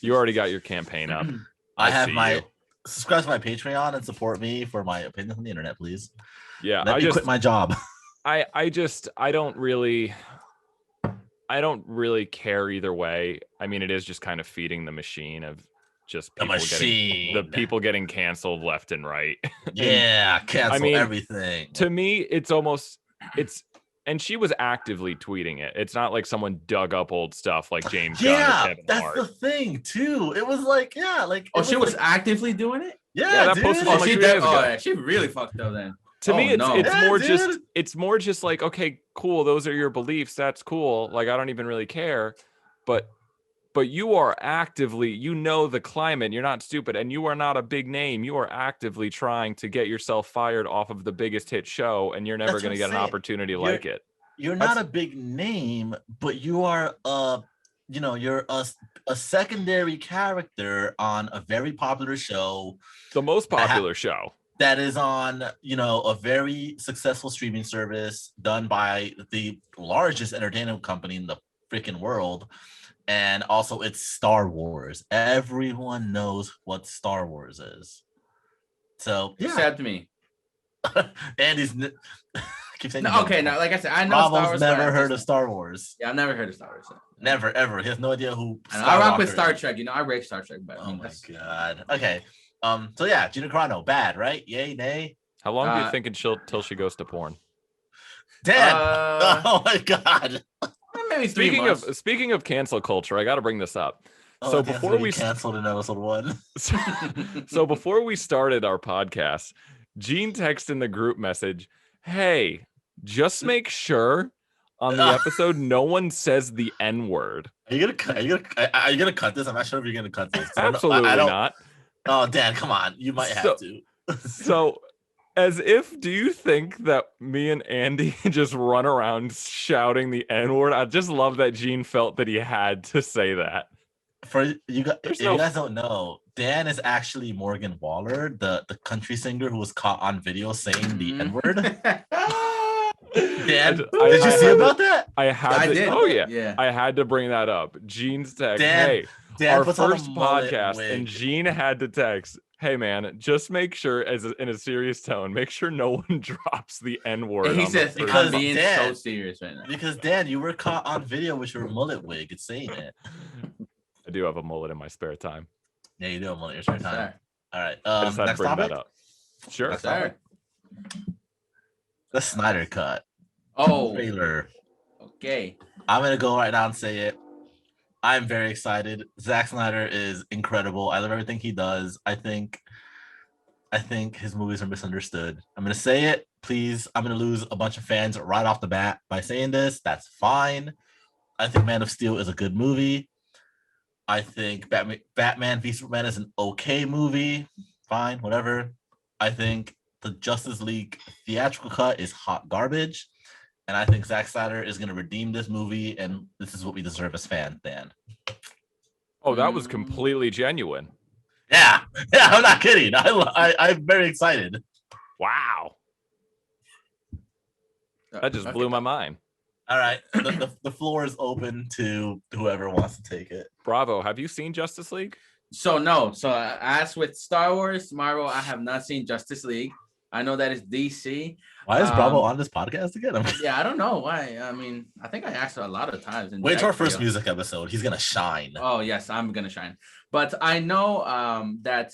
you already got your campaign up. I have see subscribe to my Patreon and support me for my opinions on the internet, please. Yeah, Let me quit my job. I don't really care either way. I mean, it is just kind of feeding the machine of just The machine. people getting canceled left and right. Yeah, cancel mean, everything. To me, it's and she was actively tweeting it. It's not like someone dug up old stuff like James Gunn or Kevin that's Hart. the thing too. It was like, Oh, she was actively doing it? Yeah, that dude. post was from like 2 days ago. Yeah, she really fucked up then. To me, it's more just like, okay, cool, those are your beliefs, that's cool, like I don't even really care, but you are actively, the climate, you're not stupid, and you are not a big name, you are actively trying to get yourself fired off of the biggest hit show, and you're never going to get an opportunity like it. You're not a big name, but you are you're a secondary character on a very popular show, the most popular show that is on, a very successful streaming service done by the largest entertainment company in the freaking world. And also it's Star Wars. Everyone knows what Star Wars is. So except me. Andy's keep saying okay, now like I said, I know Star Wars. Never heard of Star Wars. Yeah, I've never heard of Star Wars. Never ever. He has no idea who. I rock with Star Trek. I rate Star Trek, but oh my god. Okay. So yeah, Gina Carano, bad, right? Yay, nay. How long do you think till she goes to porn? Dead. Oh my god. Maybe speaking of cancel culture, I got to bring this up. Oh, so before we canceled in episode 1. So before we started our podcast, Gene texted in the group message, "Hey, just make sure on the episode no one says the N-word." Are you gonna cut this? I'm not sure if you're gonna cut this. Absolutely not. Oh, Dan, come on. You might have to. So do you think that me and Andy just run around shouting the N-word? I just love that Gene felt that he had to say that. For you guys, if you guys don't know, Dan is actually Morgan Waller, the country singer who was caught on video saying the N-word. Dan, did you see about that? I did. Oh yeah. I had to bring that up. Gene's text, "Hey, our first podcast," and Gene had to text, "Hey man, just make sure," in a serious tone, "make sure no one drops the N-word." And he says, "Because being so serious right now." Because Dan, you were caught on video with your mullet wig. It's saying it. I do have a mullet in my spare time. Yeah, you do have a mullet in your spare time. All right. I just had to bring that up. Sure. The Snyder Cut. Oh. Trailer. Okay. I'm gonna go right now and say it. I'm very excited. Zack Snyder is incredible. I love everything he does. I think his movies are misunderstood. I'm gonna say it. Please, I'm gonna lose a bunch of fans right off the bat by saying this. That's fine. I think Man of Steel is a good movie. I think Batman v Superman is an okay movie. Fine, whatever. I think the Justice League theatrical cut is hot garbage. And I think Zack Snyder is going to redeem this movie, and this is what we deserve as fans, Dan. Oh, that was completely genuine. Yeah, I'm not kidding. I'm very excited. Wow. That just blew my mind. All right, the floor is open to whoever wants to take it. Bravo. Have you seen Justice League? So no. So as with Star Wars, Marvel, I have not seen Justice League. I know that is DC. Why is Bravo on this podcast again? Yeah, I don't know why. I mean, I think I asked a lot of times. Wait till our first music episode. He's gonna shine. Oh yes, I'm gonna shine. But I know that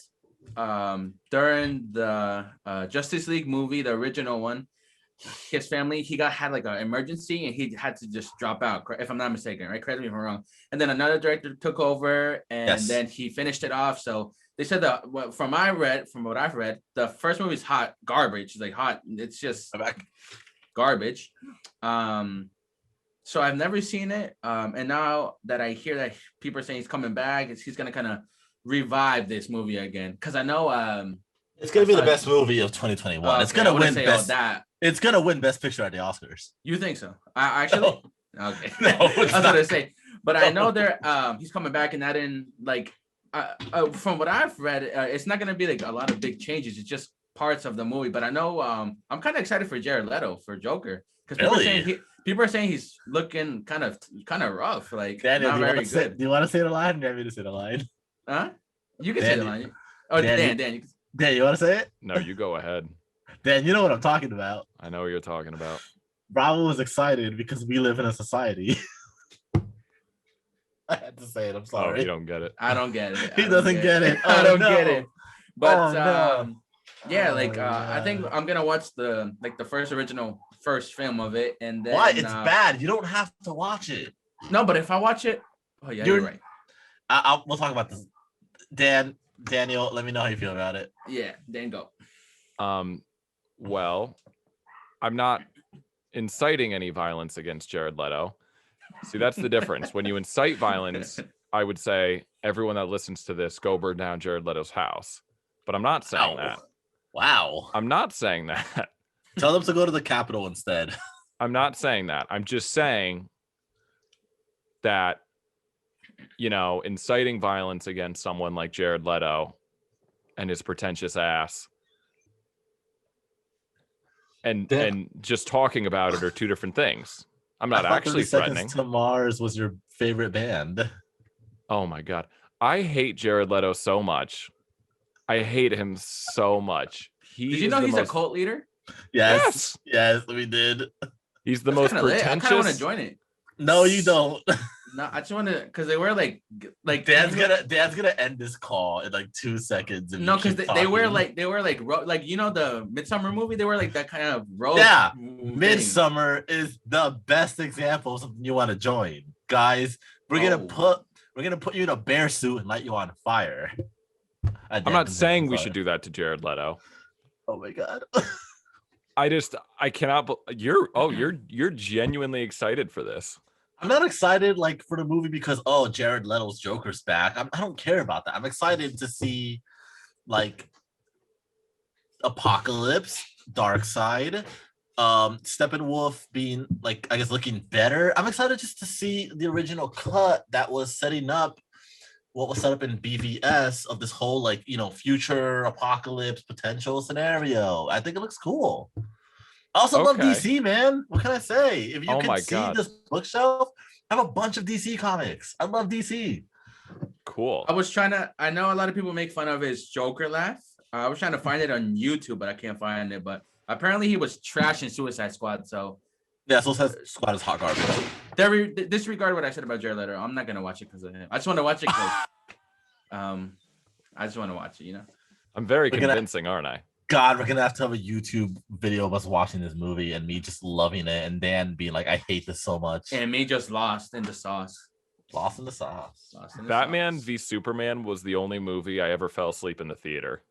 during the Justice League movie, the original one, his family, he had like an emergency and he had to just drop out, if I'm not mistaken, right? Correct me if I'm wrong. And then another director took over and then he finished it off. So they said that from what I've read, the first movie is hot garbage. It's like hot. It's just garbage. So I've never seen it. And now that I hear that people are saying he's coming back, he's gonna kind of revive this movie again. Because I know it's gonna be the best movie of 2021. It's gonna win best. It's gonna win Best Picture at the Oscars. You think so? I actually. No. Okay. No, I was gonna say, but I know he's coming back, and that in like. From what I've read, it's not gonna be like a lot of big changes. It's just parts of the movie. But I know I'm kind of excited for Jared Leto for Joker because people are saying he's looking kind of rough. Like Daniel, not very good. Do you want to say the line? Do you want me to say the line? Huh? You can say the line. Oh, Dan. Dan, you want to say it? No, you go ahead. Dan, you know what I'm talking about. I know what you're talking about. Bravo was excited because we live in a society. I had to say it. I'm Oh, sorry. you don't get it. I don't get it. He doesn't get it. I Oh, don't no. get it. But Oh, no. yeah, Oh, like I think yeah. I'm gonna watch the first film of it, and then Why? It's bad. You don't have to watch it. No, but if I watch it, oh yeah, you're right. We'll talk about this. Daniel, let me know how you feel about it. Yeah, then go. Well, I'm not inciting any violence against Jared Leto. See, that's the difference. When you incite violence, I would say everyone that listens to this, go burn down Jared Leto's house. But I'm not saying that. Wow. I'm not saying that. Tell them to go to the Capitol instead. I'm not saying that. I'm just saying that, you know, inciting violence against someone like Jared Leto and his pretentious ass and just talking about it are two different things. I'm not actually 30 Seconds threatening. to Mars was your favorite band. Oh my God. I hate Jared Leto so much. I hate him so much. Did you know he's a cult leader? Yes, we did. He's the most pretentious. I kind of want to join it. No, you don't. No, I just want to, because they wear like Dad's gonna end this call in like 2 seconds. No, because they wear like you know the Midsummer movie, they wear like that kind of robe. Yeah, thing. Midsummer is the best example of something you want to join, guys. We're gonna put you in a bear suit and light you on fire. I'm not saying we should do that to Jared Leto. Oh my God. I cannot. You're genuinely excited for this. I'm not excited like for the movie because Jared Leto's Joker's back. I don't care about that. I'm excited to see like Apocalypse, Darkseid, Steppenwolf being like I guess looking better. I'm excited just to see the original cut that was setting up what was set up in BVS of this whole like future apocalypse potential scenario. I think it looks cool. I also love DC, man. What can I say? If you can see this bookshelf, I have a bunch of DC comics. I love DC. Cool. I know a lot of people make fun of his Joker laugh. I was trying to find it on YouTube, but I can't find it. But apparently he was trash in Suicide Squad. So yeah, Suicide Squad is hot garbage. Disregard what I said about Jared Leto. I'm not gonna watch it because of him. I just want to watch it because I just want to watch it. I'm very convincing, aren't I? God, we're gonna have to have a YouTube video of us watching this movie and me just loving it, and Dan being like, "I hate this so much," and me just lost in the sauce. Lost in the sauce. Batman v Superman was the only movie I ever fell asleep in the theater.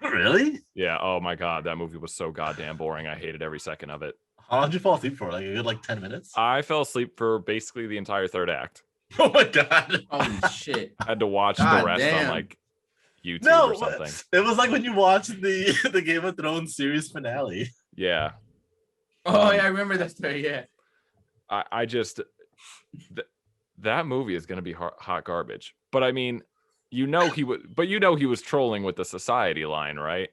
Really? Yeah. Oh my God, that movie was so goddamn boring. I hated every second of it. How did you fall asleep for? Like a good 10 minutes? I fell asleep for basically the entire third act. Oh my God! Holy shit! I had to watch the rest on YouTube or something. It was like when you watched the Game of Thrones series finale. Yeah. Oh yeah, I remember that story. Yeah. I just that movie is gonna be hot garbage. But I mean, he was trolling with the society line, right?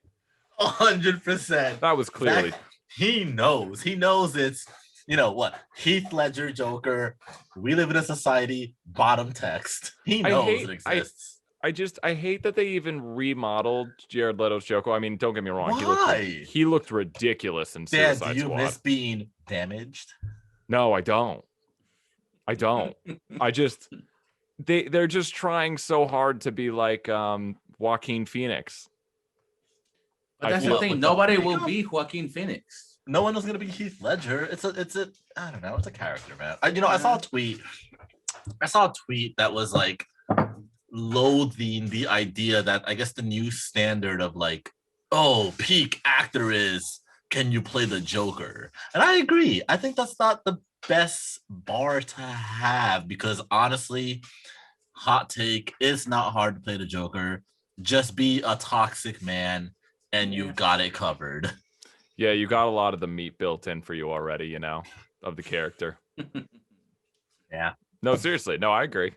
100%. That was clearly. He knows. He knows it's Heath Ledger Joker. We live in a society. Bottom text. He knows it exists. I hate that they even remodeled Jared Leto's Joker. I mean, don't get me wrong. Why? He looked ridiculous in Suicide Squad. Do you miss being damaged? No, I don't. I just they're just trying so hard to be like Joaquin Phoenix. But that's the thing. Nobody will be Joaquin Phoenix. No one is gonna be Heath Ledger. It's a I don't know. It's a character, man. I saw a tweet. That was like loathing the idea that I guess the new standard of peak actor is can you play the Joker? And I agree. I think that's not the best bar to have because honestly, hot take, it's not hard to play the Joker. Just be a toxic man and you've got it covered. Yeah, you got a lot of the meat built in for you already, of the character. Yeah. No, seriously. No, I agree.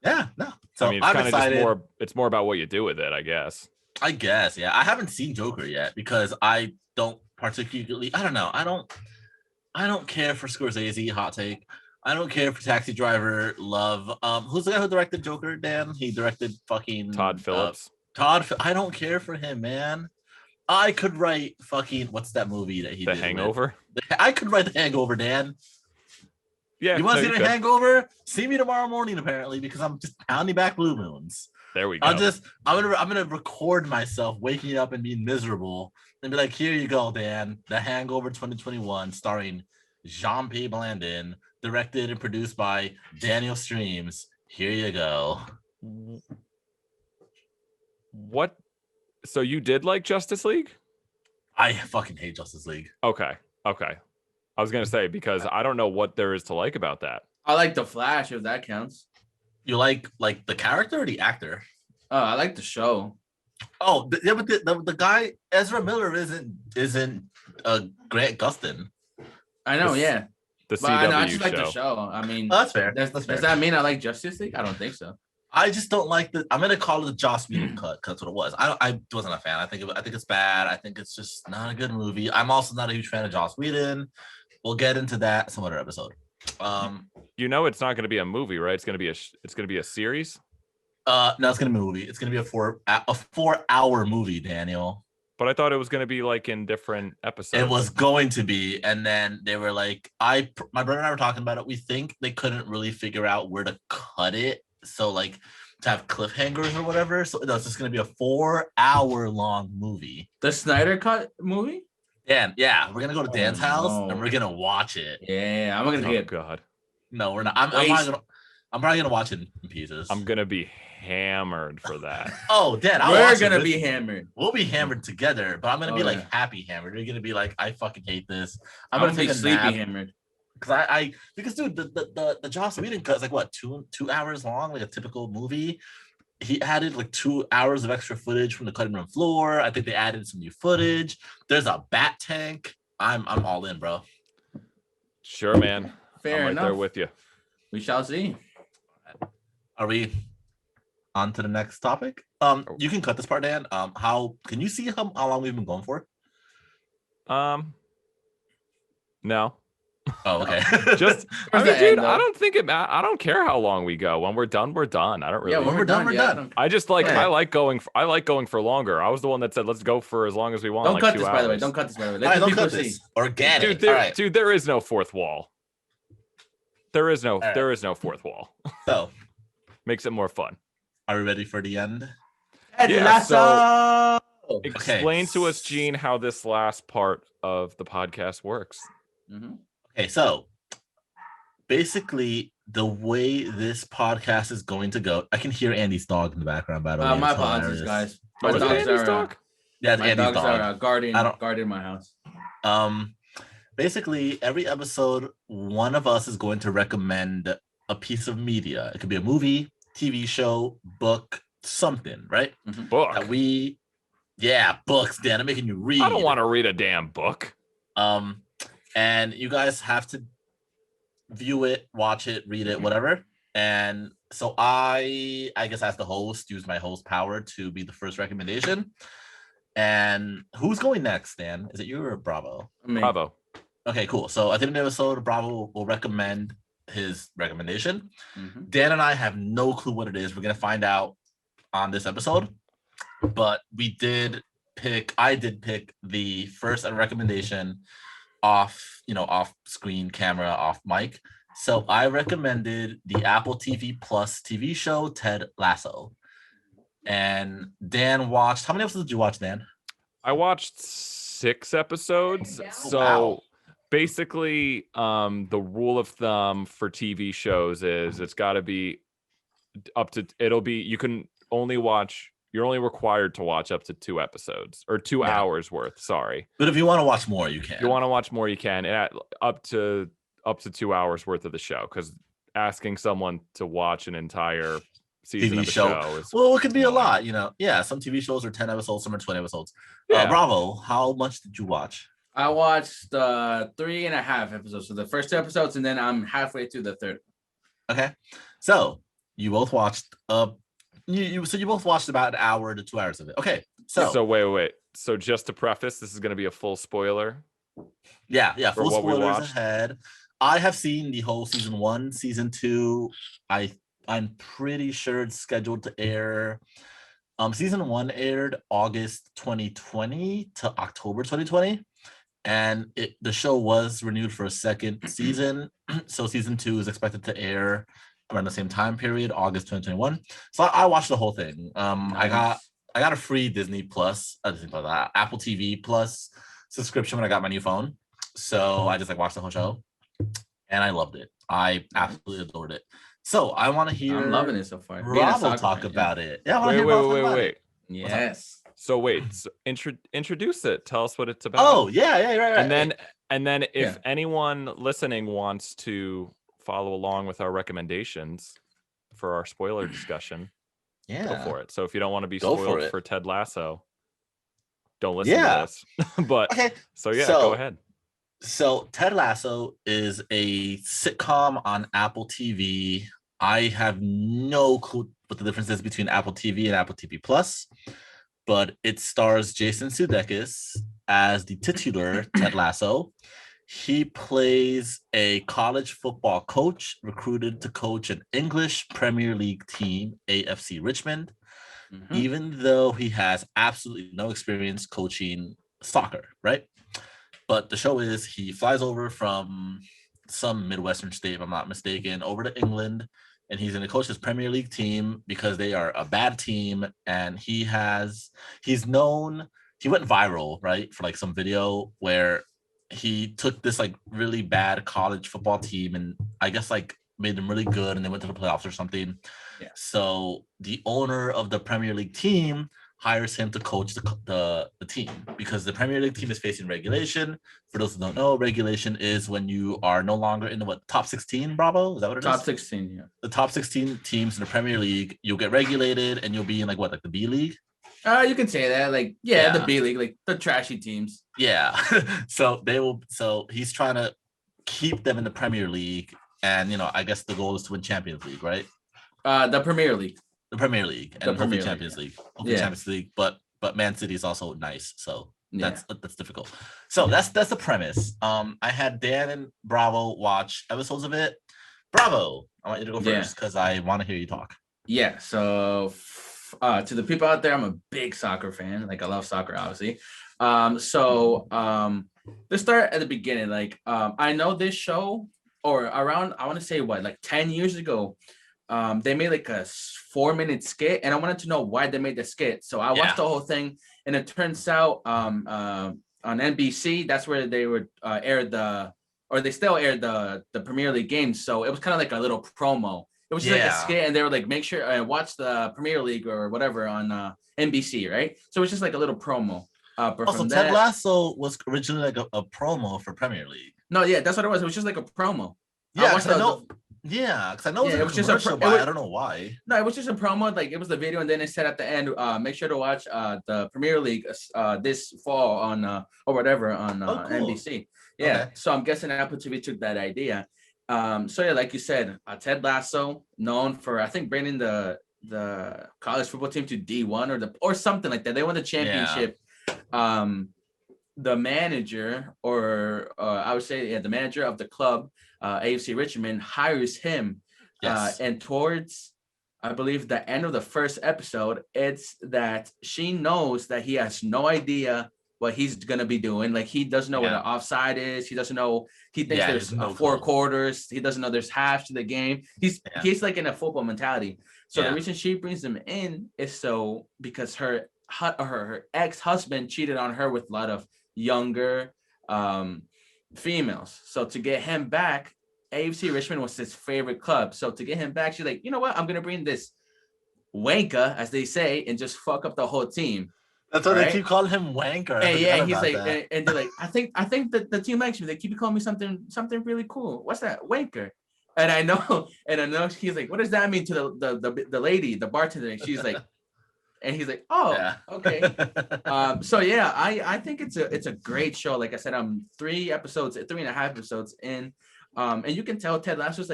Yeah, no. So I mean, it's kind of just it's more about what you do with it, I guess. I guess, yeah. I haven't seen Joker yet because I don't particularly, I don't know. I don't care for Scorsese, hot take. I don't care for Taxi Driver, love. Who's the guy who directed Joker, Dan? He directed fucking Todd Phillips. I don't care for him, man. I could write fucking what's that movie that he did? The Hangover? I could write The Hangover, Dan. Yeah. You want no, to see you're the good. Hangover? See me tomorrow morning, apparently, because I'm just pounding back blue moons. There we go. I'm gonna record myself waking up and being miserable and be like, here you go, Dan. The Hangover 2021, starring Jean-Pierre Blandon, directed and produced by Daniel Streams. Here you go. What? So you did like Justice League? I fucking hate Justice League. Okay. I was gonna say because I don't know what there is to like about that. I like the Flash, if that counts. You like the character or the actor? I like the show. Oh, yeah, but the guy Ezra Miller isn't Grant Gustin. I know, yeah. The But I CW just show. like the show. I mean, Oh, that's fair. does that mean I like Justice League? I don't think so. I just don't like I'm gonna call it the Joss Whedon cut because that's what it was. I wasn't a fan. I think it's bad. I think it's just not a good movie. I'm also not a huge fan of Joss Whedon. We'll get into that some other episode. You know, it's not going to be a movie, right? It's going to be a series. No, it's gonna be a movie. It's gonna be a 4-hour movie, Daniel. But I thought it was going to be like in different episodes. It was going to be, and then they were like, my brother and I were talking about it. We think they couldn't really figure out where to cut it, so like to have cliffhangers or whatever. So no, it's just gonna be a 4-hour long movie. The Snyder Cut movie? Dan, yeah, we're gonna go to Dan's house no. and we're gonna watch it. Yeah, I'm gonna Oh get. God, No, we're not. I'm probably gonna watch it in pieces. I'm gonna be hammered for that. Oh, Dan, We're gonna be hammered. We'll be hammered together, but I'm gonna be like yeah. happy hammered. You're gonna be like, I fucking hate this. I'm gonna gonna be take a sleepy nap. hammered. Because dude, the Joss Whedon cut is like what 2 hours long, like a typical movie. He added like 2 hours of extra footage from the cutting room floor. I think they added some new footage. There's a bat tank. I'm all in, bro. Sure, man. Fair I'm right enough. there with you. We shall see. Are we on to the next topic? You can cut this part, Dan. How can you see how long we've been going for? No. Oh, okay. Just I Where's mean, the dude, end, though? I don't think I don't care how long we go. When we're done, we're done. I don't really. Yeah, when we're done, we're yeah, done. I just like Yeah. I like going for longer. I was the one that said let's go for as long as we want. Don't like cut 2 this, hours. by the way. Don't cut this, by the way. All Let right, the don't people cut see. this. Organic. Dude, All right. dude, there is no fourth wall. There is no right. there is no fourth wall. So, Makes it more fun. are we ready for the end? Yeah, Lasso! Explain to us, Gene, how this last part of the podcast works. Mhm. Okay, so basically, the way this podcast is going to go, I can hear Andy's dog in the background. By the way, My It's apologies, hilarious. guys. Oh, My is it dogs Andy's are dog? Yeah, it's my Andy's dogs dog. are guarding my house. Basically, every episode, one of us is going to recommend a piece of media. It could be a movie, TV show, book, something, right? Book. That books, Dan. I'm making you read. I don't want to read a damn book. And you guys have to view it, watch it, read it, whatever. And so I guess as the host, use my host power to be the first recommendation. And who's going next, Dan? Is it you or Bravo? Bravo. Okay, cool. So at the end of the episode, Bravo will recommend his recommendation. Mhm. Dan and I have no clue what it is. We're gonna find out on this episode. But I did pick the first recommendation off screen camera, off mic. So I recommended the Apple TV Plus TV show Ted Lasso. And Dan watched, how many episodes did you watch, Dan? I watched 6 episodes. So Wow. basically, the rule of thumb for TV shows is it's got to be you're only required to watch up to 2 episodes or 2 Yeah. hours worth. Sorry. But if you want to watch more, you can. If you want to watch more, you can up to 2 hours worth of the show, because asking someone to watch an entire season TV of a show. show is Well, it could be a annoying. lot, Yeah, some TV shows are 10 episodes, some are 20 episodes. Yeah. Bravo, how much did you watch? I watched 3.5 episodes. So the first 2 episodes, and then I'm halfway through the third. Okay, so you both watched. You both watched about an hour to 2 hours of it. Okay, so wait. So just to preface, this is going to be a full spoiler. yeah, for full what we spoilers watched. ahead. I have seen the whole season 1, season 2. I'm pretty sure it's scheduled to air. Season 1 aired August 2020 to October 2020, and the show was renewed for a second season So season 2 is expected to air around the same time period, August 2021. So I watched the whole thing. Nice. I got a free Disney Plus, Apple TV Plus subscription when I got my new phone. So I just like watched the whole show, and I loved it. I absolutely adored it. So I want to hear I'm loving it so far. Being a Bravo soccer talk fan, about it. Yeah, I want to Wait, hear wait, Bravo wait, talk about wait. it. Yes. So wait, so introduce it. Tell us what it's about. Oh yeah, right. And then if Yeah. anyone listening wants to follow along with our recommendations for our spoiler discussion, go for it. So if you don't want to be Go for spoiled it. for Ted Lasso, don't listen to Yeah. this. But Okay. so yeah, So- go ahead. So Ted Lasso is a sitcom on Apple TV. I have no clue what the difference is between Apple TV and Apple TV Plus, but it stars Jason Sudeikis as the titular Ted Lasso. He plays a college football coach recruited to coach an English Premier League team, AFC Richmond, Mhm. even though he has absolutely no experience coaching soccer, right? But the show is he flies over from some Midwestern state, if I'm not mistaken, over to England, and he's going to coach his Premier League team because they are a bad team. And he's known, he went viral, right, for like some video where he took this like really bad college football team and I guess like made them really good and they went to the playoffs or something. Yeah. So the owner of the Premier League team hires him to coach the team because the Premier League team is facing regulation. For those who don't know, regulation is when you are no longer in the top 16, Bravo? Is that what it is? Top 16, yeah. The top 16 teams in the Premier League, you'll get regulated and you'll be in like the B League? You can say that, like, yeah, the B League, like the trashy teams. Yeah. So he's trying to keep them in the Premier League. And, I guess the goal is to win Champions League, right? The Premier League. The Premier League and hopefully Premier League, Champions yeah. League. Hopefully Yeah. Champions League, but Man City is also nice, so Yeah. that's difficult. So that's the premise. I had Dan and Bravo watch episodes of it. Bravo, I want you to go Yeah. first because I want to hear you talk. Yeah, so to the people out there, I'm a big soccer fan. Like, I love soccer, obviously. Let's start at the beginning. Like, I know this show, or around, I want to say like 10 years ago, they made like a 4-minute skit, and I wanted to know why they made the skit. So I watched the whole thing, and it turns out on NBC, that's where they would they still air the Premier League games. So it was kind of like a little promo. It was just like a skit, and they were like, make sure I watch the Premier League or whatever on NBC, right? So it was just like a little promo. But Also, Ted Lasso was originally like a promo for Premier League. No, yeah, that's what it was. It was just like a promo. Yeah, because I know it was just a commercial, but I don't know why. No, it was just a promo. Like, it was the video, and then it said at the end, make sure to watch the Premier League this fall on or whatever on cool. NBC. Yeah, Okay. so I'm guessing Apple TV took that idea. So yeah, like you said, Ted Lasso, known for I think bringing the college football team to D1 or something like that. They won the championship. The manager, or I would say, the manager of the club, AFC Richmond, hires him. Yes. And towards, I believe, the end of the first episode, it's that she knows that he has no idea what he's going to be doing. Like, he doesn't know what an offside is. He doesn't know. He thinks there's no 4 clue. quarters. He doesn't know there's halves to the game. He's like in a football mentality. So the reason she brings him in is so because her ex-husband cheated on her with a lot of younger females. So to get him back, AFC Richmond was his favorite club. So to get him back, she's like, you know what? I'm going to bring this wanker, as they say, and just fuck up the whole team. That's why they keep calling him wanker. And he's like, and they're like, I think that the team likes me. They keep calling me something really cool. What's that? Wanker. And I know he's like, what does that mean to the lady, the bartender? And she's like, and he's like, oh, okay. So yeah, I think it's a great show. Like I said, I'm 3.5 episodes in. And you can tell Ted Lasso's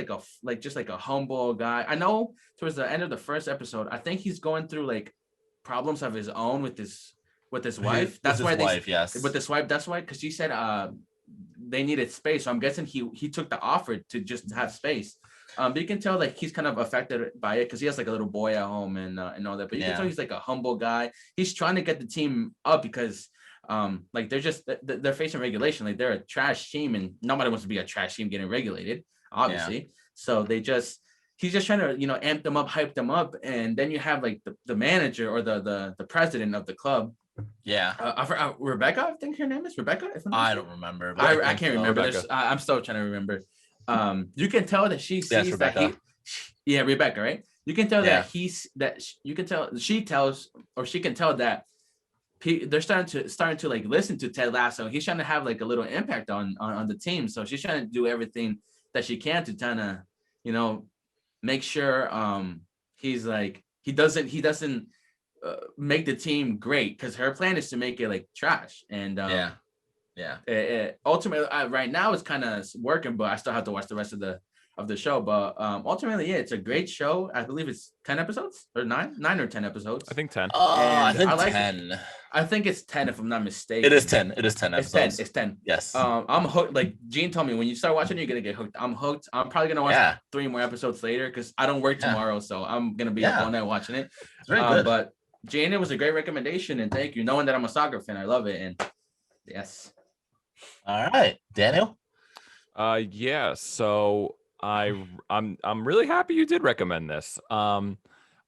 just like a humble guy. I know towards the end of the first episode, I think he's going through like problems of his own with his wife. That's why because she said they needed space. So I'm guessing he took the offer to just have space. But you can tell like he's kind of affected by it because he has like a little boy at home and all that. But you can tell he's like a humble guy. He's trying to get the team up because like they're facing regulation. Like, they're a trash team, and nobody wants to be a trash team getting regulated. obviously. So he's just trying to, amp them up, hype them up. And then you have like the manager or the president of the club. Yeah. I forgot, Rebecca, I think her name is Rebecca. I don't remember. But I can't remember. I'm still trying to remember. You can tell that she sees that Rebecca, right? You can tell that she can tell that they're starting to like listen to Ted Lasso. He's trying to have like a little impact on the team. So she's trying to do everything that she can to kind of, make sure he's like he doesn't make the team great, because her plan is to make it like trash. And ultimately right now it's kind of working, but I still have to watch the rest of the show. But ultimately, it's a great show. I believe it's 10 episodes or 9 or 10 episodes. I think 10. I think I 10. I think it's 10 if I'm not mistaken. It is 10. It is 10 episodes. It's 10. Yes. I'm hooked. Like Gene told me, when you start watching, you're gonna get hooked. I'm hooked. I'm probably gonna watch 3 more episodes later because I don't work tomorrow, so I'm gonna be up all night watching it. It's very good. But Gene, it was a great recommendation, and thank you. Knowing that I'm a soccer fan, I love it. And yes. All right, Daniel. Yeah. So I'm really happy you did recommend this.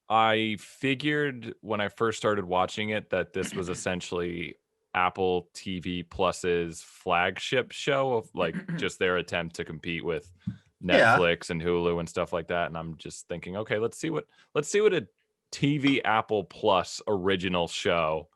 I figured when I first started watching it that this was essentially Apple TV Plus's flagship show of like just their attempt to compete with Netflix and Hulu and stuff like that. And I'm just thinking, okay, let's see what a TV Apple Plus original show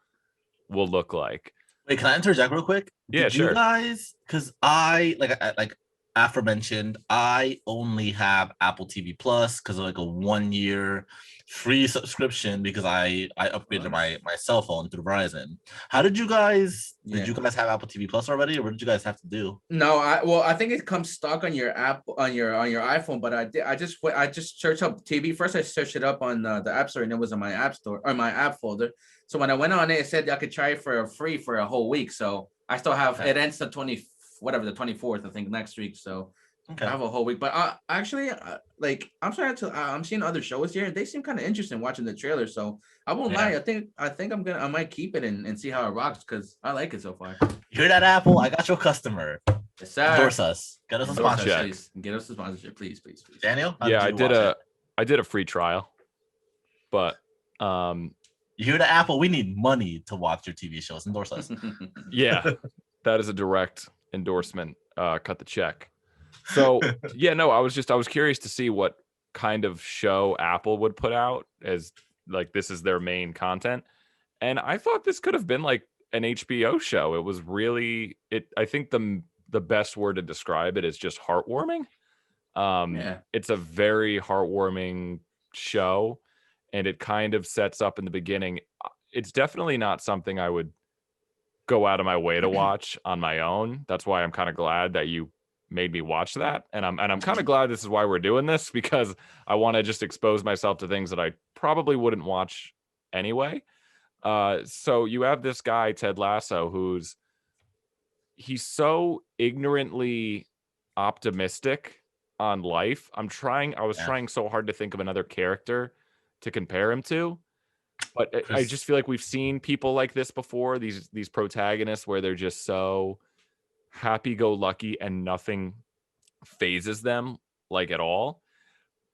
will look like. Wait, can I interject real quick? Yeah, sure. You guys, because I like aforementioned, I only have Apple TV Plus because of like a 1-year free subscription because I upgraded my cell phone through Verizon. How did you guys? Did you guys have Apple TV Plus already, or what did you guys have to do? No, I think it comes stock on your app on your iPhone, but I just searched up TV first. I searched it up on the App Store, and it was in my App Store or my app folder. So when I went on it said I could try it for free for a whole week. So I still have it ends the 24th, I think, next week. So I have a whole week. But actually, like I'm seeing other shows here, and they seem kind of interesting watching the trailer. So I won't lie. I think I might keep it and see how it rocks because I like it so far. You hear that, Apple? I got your customer. Yes, sir. Endorse us. Get us a sponsorship. Please. Get us a sponsorship, please. Daniel? I did a free trial, but you hear the Apple? We need money to watch your TV shows. Endorse us. Yeah, that is a direct endorsement. Cut the check. So I was curious to see what kind of show Apple would put out as like this is their main content, and I thought this could have been like an HBO show. It was really I think the best word to describe it is just heartwarming. It's a very heartwarming show, and it kind of sets up in the beginning. It's definitely not something I would go out of my way to watch on my own. That's why I'm kind of glad that you made me watch that, and I'm kind of glad this is why we're doing this, because I want to just expose myself to things that I probably wouldn't watch anyway. So you have this guy Ted Lasso he's so ignorantly optimistic on life. I was trying so hard to think of another character to compare him to, but I just feel like we've seen people like this before, these protagonists where they're just so happy-go-lucky and nothing phases them like at all.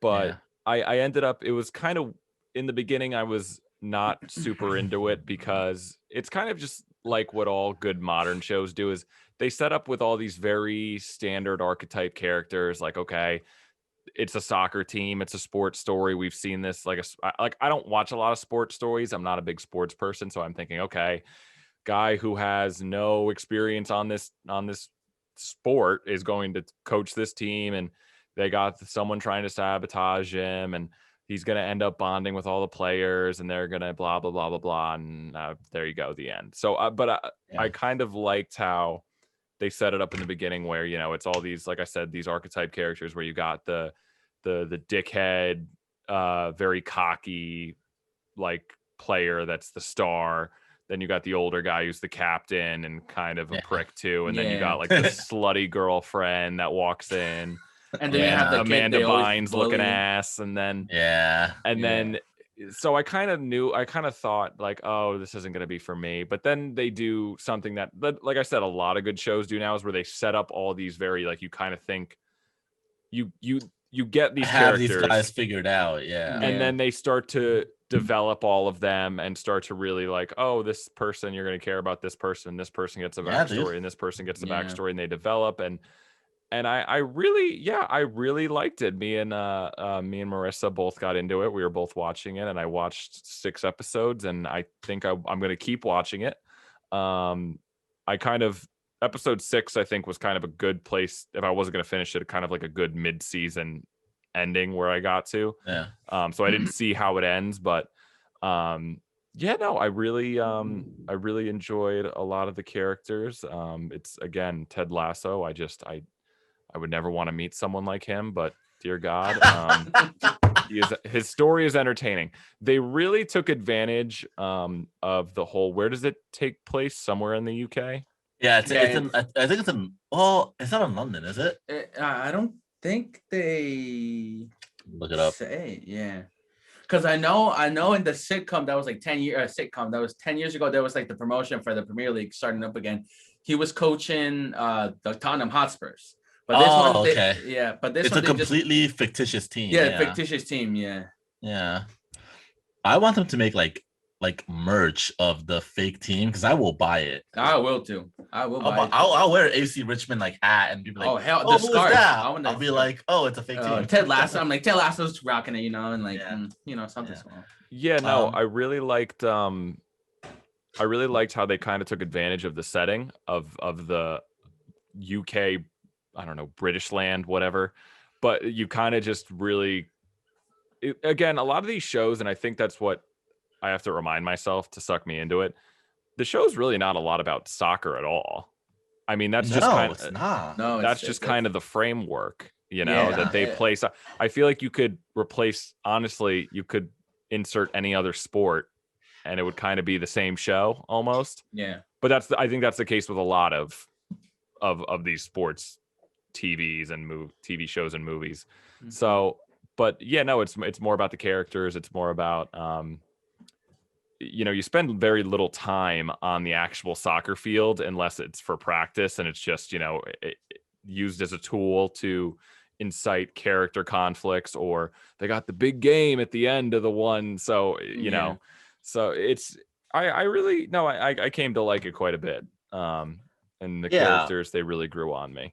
But I ended up, it was kind of, in the beginning I was not super into it because it's kind of just like what all good modern shows do is they set up with all these very standard archetype characters, like, okay, it's a soccer team, it's a sports story, we've seen this, like I don't watch a lot of sports stories, I'm not a big sports person, so I'm thinking, okay, guy who has no experience on this sport is going to coach this team, and they got someone trying to sabotage him, and he's going to end up bonding with all the players, and they're going to blah blah blah blah blah, and there you go, the end. So I kind of liked how they set it up in the beginning where, it's all these, like I said, these archetype characters where you got the dickhead, very cocky like player that's the star. Then you got the older guy who's the captain and kind of a prick too. And then you got like the slutty girlfriend that walks in. And then you have the Amanda Bynes looking ass. And then, then, so I kind of thought like, oh, this isn't going to be for me. But then they do something that, like I said, a lot of good shows do now is where they set up all these very, like, you kind of think, you get these have characters, these guys figured out. Yeah. and then they start to develop all of them and start to really like, oh, this person, you're going to care about this person gets a backstory, and this person gets a backstory, and they develop. And I really liked it. Me and Marissa both got into it. We were both watching it, and I watched 6 episodes, and I think I'm going to keep watching it. Episode 6, I think, was kind of a good place. If I wasn't going to finish it, kind of like a good mid-season ending where I got to. Yeah. So I didn't see how it ends, but I really enjoyed a lot of the characters. It's, again, Ted Lasso. I would never want to meet someone like him, but dear God, his story is entertaining. They really took advantage of the whole, where does it take place? Somewhere in the UK? Yeah, I think it's in. Well, it's not in London, is it? I don't think they Look it up. say, yeah. Because I know in the sitcom that was like 10 years ago, there was like the promotion for the Premier League starting up again. He was coaching the Tottenham Hotspurs. But this one, okay. But this it's one, a completely fictitious team. Fictitious team. Yeah. Yeah. I want them to make like merch of the fake team, because I will buy it. I will too. I'll wear an AC Richmond like hat and people like, oh hell, the who is that? I'll be like, oh, it's a fake team. Ted Lasso. I'm like, Ted Lasso's rocking it, and like, something small. Yeah, no, I really liked how they kind of took advantage of the setting of the UK, I don't know, British land, whatever. But you kind of just really, again, a lot of these shows, and I think that's what I have to remind myself to suck me into it. The show's really not a lot about soccer at all. I mean, that's just kind of that's just kind of the framework, that they play. So I feel like you could insert any other sport and it would kind of be the same show almost. Yeah. But I think that's the case with a lot of these sports TVs and TV shows and movies. Mm-hmm. So, but yeah, no, it's more about the characters. It's more about, you spend very little time on the actual soccer field unless it's for practice, and it's just, used as a tool to incite character conflicts, or they got the big game at the end of the one. So, so it's, I came to like it quite a bit. And the characters, they really grew on me.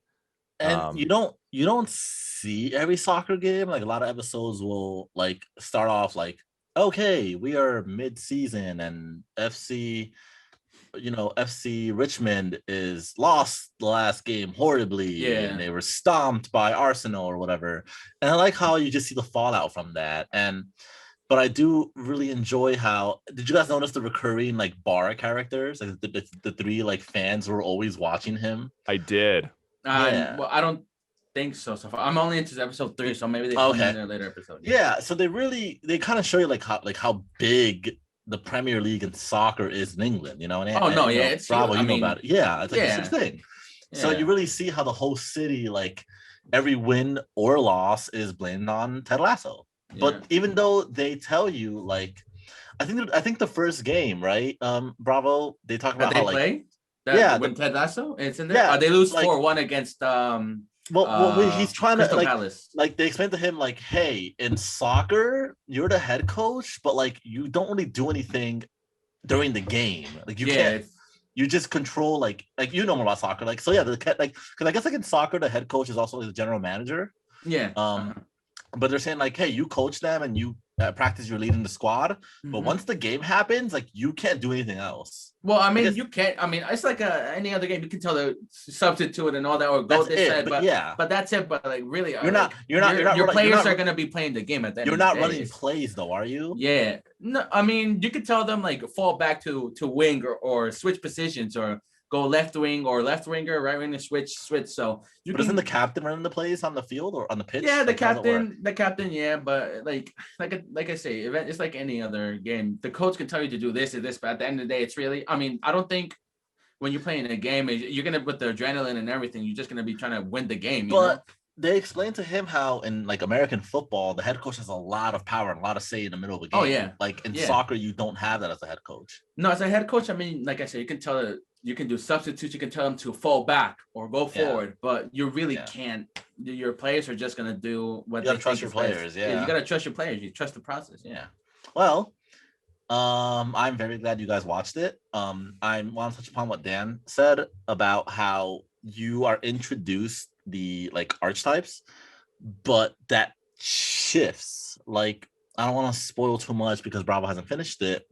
And you don't see every soccer game. Like, a lot of episodes will like start off like, okay, we are mid-season and FC Richmond is lost the last game horribly, and they were stomped by Arsenal or whatever. And I like how you just see the fallout from that. But I do really enjoy how, did you guys notice the recurring like bar characters, like the 3 like fans who were always watching him? I did. Well, I don't think so far. I'm only into episode 3, so maybe they come in a later episode. Yeah, so they kind of show you like how big the Premier League in soccer is in England, it's Bravo, know about it. Yeah, it's like a huge thing. Yeah. So you really see how the whole city, like every win or loss is blamed on Ted Lasso. Yeah. But even though they tell you, like, I think the first game, right? Bravo, they talk about how like when Ted Lasso, it's in there. Yeah, they lose 4-1 against he's trying Crystal to Palace. Like they explain to him like, hey, in soccer you're the head coach, but like you don't really do anything during the game. Like you can't. You just control like more about soccer. Like, so yeah, because I guess like in soccer the head coach is also the general manager. Yeah. But they're saying like, hey, you coach them and you practice your leading the squad, but once the game happens, like you can't do anything else. Well, I mean, you can't. I mean, it's like any other game. You can tell the substitute and all that, or go this side. But that's it. But like, really, your players are gonna be playing the game at that. You're not running plays though, are you? Yeah. No, I mean, you could tell them like fall back to wing or switch positions or go left wing or left winger, right winger, switch. So isn't the captain running the plays on the field or on the pitch? Yeah, the captain, yeah. But like I say, it's like any other game. The coach can tell you to do this or this, but at the end of the day, it's really, I mean, I don't think when you're playing a game, you're gonna with the adrenaline and everything, you're just gonna be trying to win the game. But they explained to him how in like American football, the head coach has a lot of power and a lot of say in the middle of a game. Oh yeah. Like in soccer, you don't have that as a head coach. No, as a head coach, I mean, like I said, you can tell you can do substitutes. You can tell them to fall back or go forward, but you really can't. Your players are just gonna do what You they gotta trust think your is best. players. Yeah, You gotta trust your players. You trust the process. yeah. Well, I'm very glad you guys watched it. I want to touch upon what Dan said about how you are introduced the like archetypes, but that shifts. Like, I don't want to spoil too much because Bravo hasn't finished it,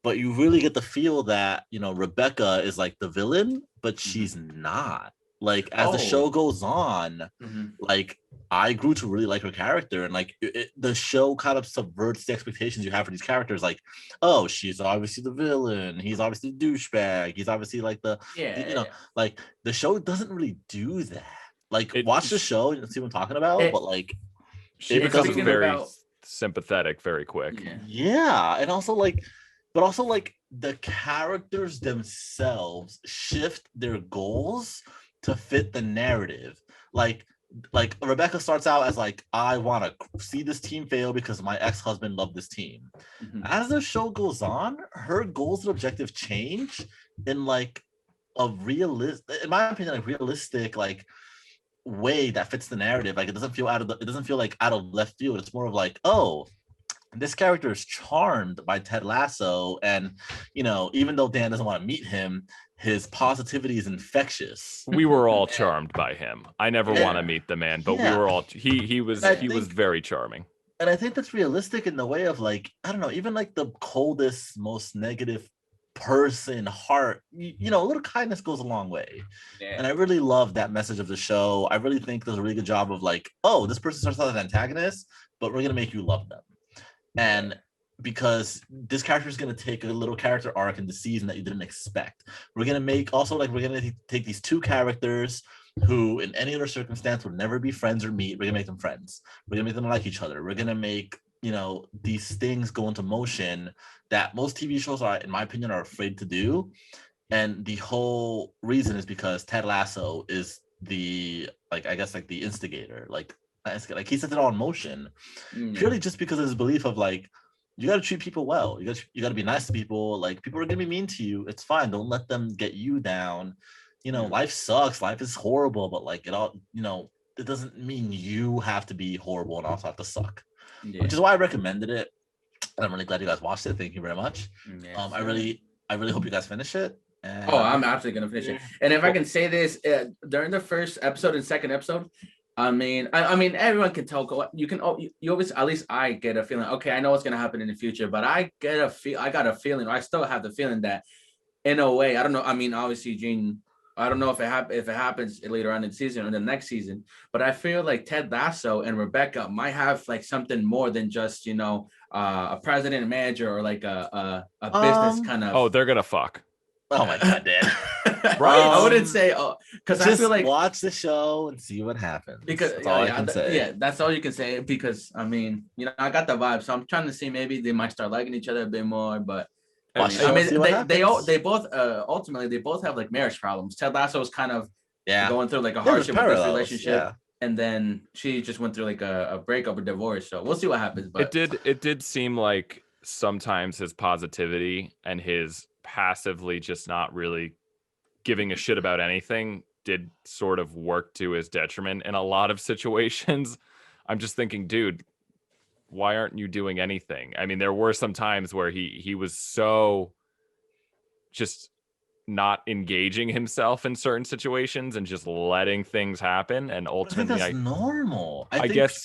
but you really get the feel that, you know, Rebecca is like the villain, but she's not. Like, as the show goes on, like, I grew to really like her character, and like the show kind of subverts the expectations you have for these characters. Like, oh, she's obviously the villain, he's obviously the douchebag, he's obviously like like the show doesn't really do that. Like, watch the show and see what I'm talking about, but like she becomes very sympathetic very quick. Yeah, and also like, but also like the characters themselves shift their goals to fit the narrative. Like Rebecca starts out as like, I want to see this team fail because my ex-husband loved this team. As the show goes on, her goals and objectives change in like a realistic, in my opinion, like realistic like way that fits the narrative. Like, it doesn't feel like out of left field. It's more of like, oh, this character is charmed by Ted Lasso, and you know, even though Dan doesn't want to meet him, his positivity is infectious. We were all charmed by him. I never want to meet the man, but we were all. He was very charming. And I think that's realistic in the way of like, I don't know, even like the coldest, most negative person heart, you know, a little kindness goes a long way. And I really love that message of the show. I really think there's a really good job of like, oh, this person starts out as an antagonist, but we're gonna make you love them. And because this character is going to take a little character arc in the season that you didn't expect. We're going to take these two characters who in any other circumstance would never be friends or meet. We're going to make them friends. We're going to make them like each other. We're going to make, you know, these things go into motion that most TV shows are, in my opinion, are afraid to do. And the whole reason is because Ted Lasso is the, like, I guess like the instigator, like he sets it all in motion purely just because of his belief of like, you got to treat people well. You got to be nice to people. Like, people are going to be mean to you. It's fine. Don't let them get you down. You know, life sucks. Life is horrible, but like it all, you know, it doesn't mean you have to be horrible and also have to suck, which is why I recommended it. And I'm really glad you guys watched it. Thank you very much. I really hope you guys finish it. And I'm absolutely going to finish it. And if I can say this, during the first episode and second episode, I mean, everyone can tell. You always, at least I get a feeling. Okay, I know what's gonna happen in the future, but I got a feeling. I still have the feeling that, in a way, I don't know. I mean, obviously, Gene, I don't know if it happens later on in the season or the next season, but I feel like Ted Lasso and Rebecca might have like something more than just, you know, a president and manager or like a business kind of. Oh, they're gonna fuck. Oh my God, Dan. Right? I wouldn't say because I feel like watch the show and see what happens. Because that's all I can say. Yeah, that's all you can say. Because I mean, you know, I got the vibe, so I'm trying to see maybe they might start liking each other a bit more. But they both ultimately they both have like marriage problems. Ted Lasso is kind of going through like a hardship with this relationship, and then she just went through like a breakup or divorce. So we'll see what happens. But it did seem like sometimes his positivity and his passively just not really giving a shit about anything did sort of work to his detriment in a lot of situations. I'm just thinking, dude, why aren't you doing anything? I mean, there were some times where he was so just not engaging himself in certain situations and just letting things happen. And ultimately, I think that's normal. I think guess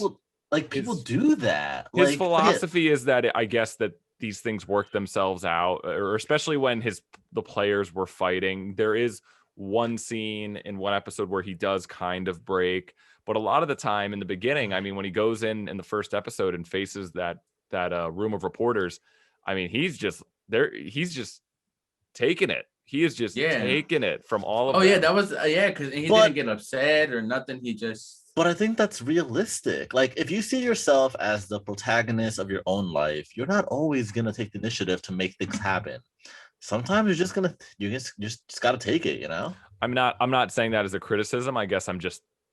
people do that. His philosophy is that I guess that these things work themselves out, or especially when the players were fighting. There is one scene in one episode where he does kind of break, but a lot of the time in the beginning, I mean, when he goes in the first episode and faces that room of reporters, I mean, he's just there. He's just taking it. He is just taking it from all of them. Yeah, that was because he didn't get upset or nothing. He just. But I think that's realistic. Like, if you see yourself as the protagonist of your own life, you're not always gonna take the initiative to make things happen. Sometimes you just gotta take it, you know? I'm not saying that as a criticism. I guess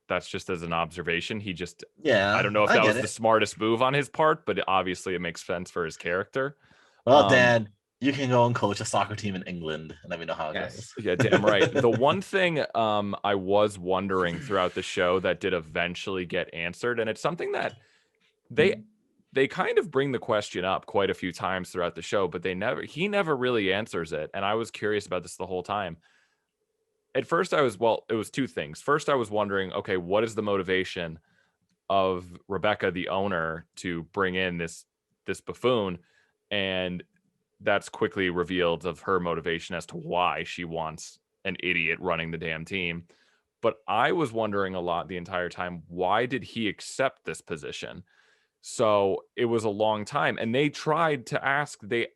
that's just as an observation. He just I don't know if that was the smartest move on his part, but obviously it makes sense for his character. Well, Dan, You can go and coach a soccer team in England and let me know how it Yes. goes. Yeah, damn right. The one thing I was wondering throughout the show that did eventually get answered, and it's something that they kind of bring the question up quite a few times throughout the show, but he never really answers it. And I was curious about this the whole time. At first it was two things. First, I was wondering, okay, what is the motivation of Rebecca, the owner, to bring in this buffoon? And that's quickly revealed of her motivation as to why she wants an idiot running the damn team. But I was wondering a lot the entire time, why did he accept this position? So it was a long time, and they tried to ask the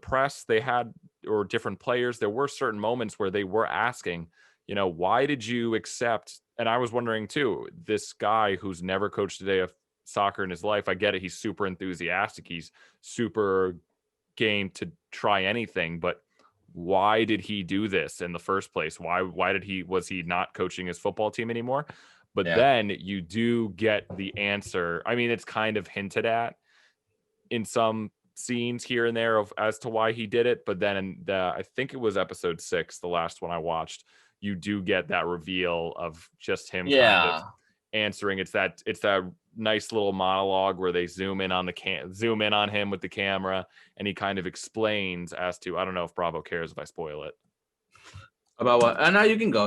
press they had, or different players. There were certain moments where they were asking, why did you accept? And I was wondering too, this guy who's never coached a day of soccer in his life, I get it. He's super enthusiastic. He's super game to try anything, but why did he do this in the first place? Why was he not coaching his football team anymore? But then you do get the answer. I mean, it's kind of hinted at in some scenes here and there as to why he did it. But then I think it was episode 6, the last one I watched, you do get that reveal of just him kind of answering. It's that nice little monologue where they zoom in on him with the camera, and he kind of explains as to, I don't know if Bravo cares if I spoil it. About what? No, you can go.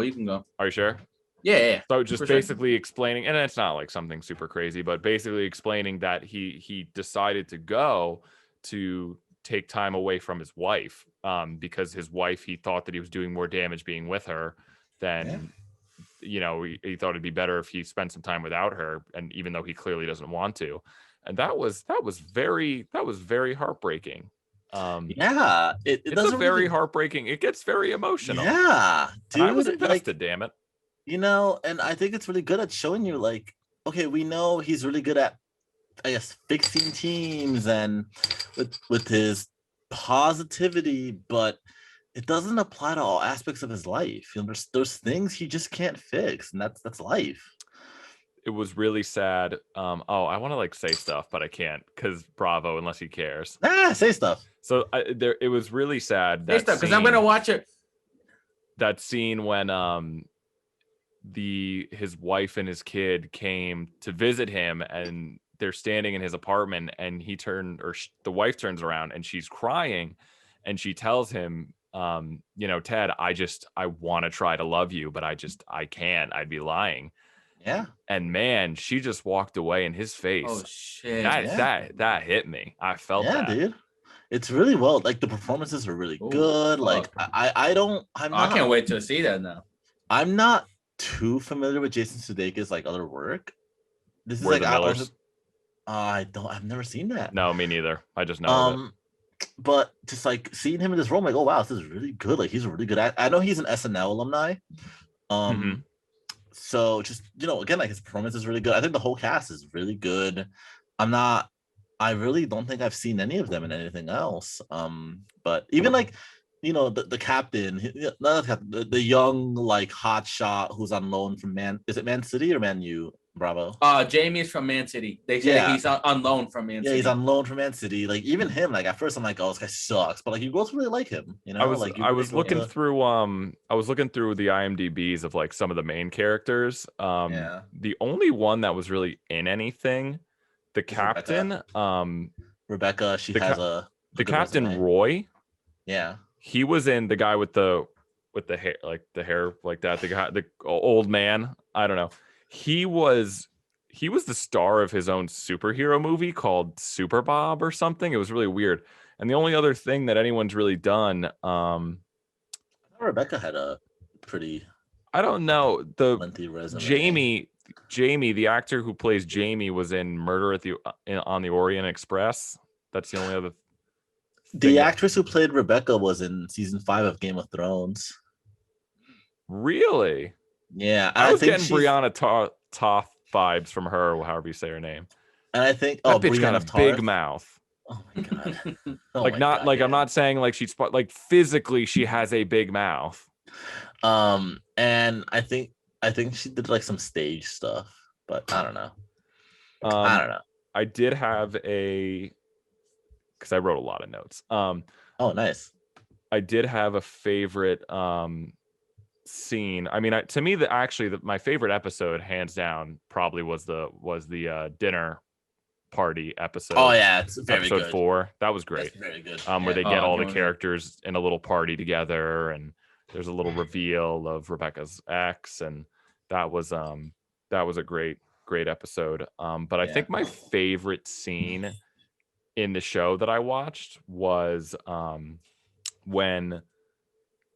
Are you sure? Yeah. So just basically explaining, and it's not like something super crazy, but basically explaining that he decided to go to take time away from his wife, because his wife, he thought that he was doing more damage being with her than he thought it'd be better if he spent some time without her, and even though he clearly doesn't want to. And that was very heartbreaking. It's very heartbreaking. It gets very emotional. Yeah, dude, and I was invested, damn it. And I think it's really good at showing you, like, okay, we know he's really good at, I guess, fixing teams and with his positivity, but it doesn't apply to all aspects of his life. There's things he just can't fix, and that's life. It was really sad. I want to like say stuff, but I can't because Bravo, unless he cares. Say stuff. So it was really sad. Say stuff, because I'm gonna watch it. That scene when his wife and his kid came to visit him, and they're standing in his apartment, and the wife turns around and she's crying, and she tells him, Ted, I want to try to love you, but I can't. I'd be lying. Yeah. And man, she just walked away, in his face. Oh shit. That hit me. I felt that. Dude. It's really well. Like, the performances are really good. Like, I can't wait to see that now. I'm not too familiar with Jason Sudeikis' like other work. This is We're like the Millers. I've never seen that. No, me neither. I just know of it. But just like seeing him in this role, I'm like, oh wow, this is really good. Like, he's a really good I know he's an SNL alumni. So just, again, like, his performance is really good. I think the whole cast is really good. I really don't think I've seen any of them in anything else. But even like, the captain, the young, like, hot shot who's on loan from is it Man City or Man U? Bravo. Jamie's from Man City. They say he's on loan from Man City. Yeah, he's on loan from Man City. Like, even him, like, at first I'm like, oh, this guy sucks, but like, you both really like him. I was looking through the IMDb's of like some of the main characters. The only one that was really in anything, the captain, Rebecca. She has the captain resume. Roy. Yeah. He was in the guy with the hair, like the hair like that. The old man. I don't know. He was the star of his own superhero movie called Super Bob or something. It was really weird. And the only other thing that anyone's really done, Rebecca had a pretty, I don't know, the lengthy resume. Jamie, the actor who plays Jamie, was in Murder on the Orient Express. That's the only other. The actress who played Rebecca was in season 5 of Game of Thrones. Really? Yeah, I was getting Brianna Toth vibes from her, however you say her name. And I think that bitch Brianna got a big mouth. Oh my god! I'm not saying like she's like physically she has a big mouth. And I think she did like some stage stuff, but I don't know. I did have a because I wrote a lot of notes. Oh, nice. I did have a favorite scene. I mean, to me, my favorite episode, hands down, probably was the dinner party episode. Oh yeah, it's very episode good. 4. That was great. It's very good. Where they get all the okay. characters in a little party together, and there's a little reveal of Rebecca's ex, and that was a great episode. But I think my favorite scene in the show that I watched was when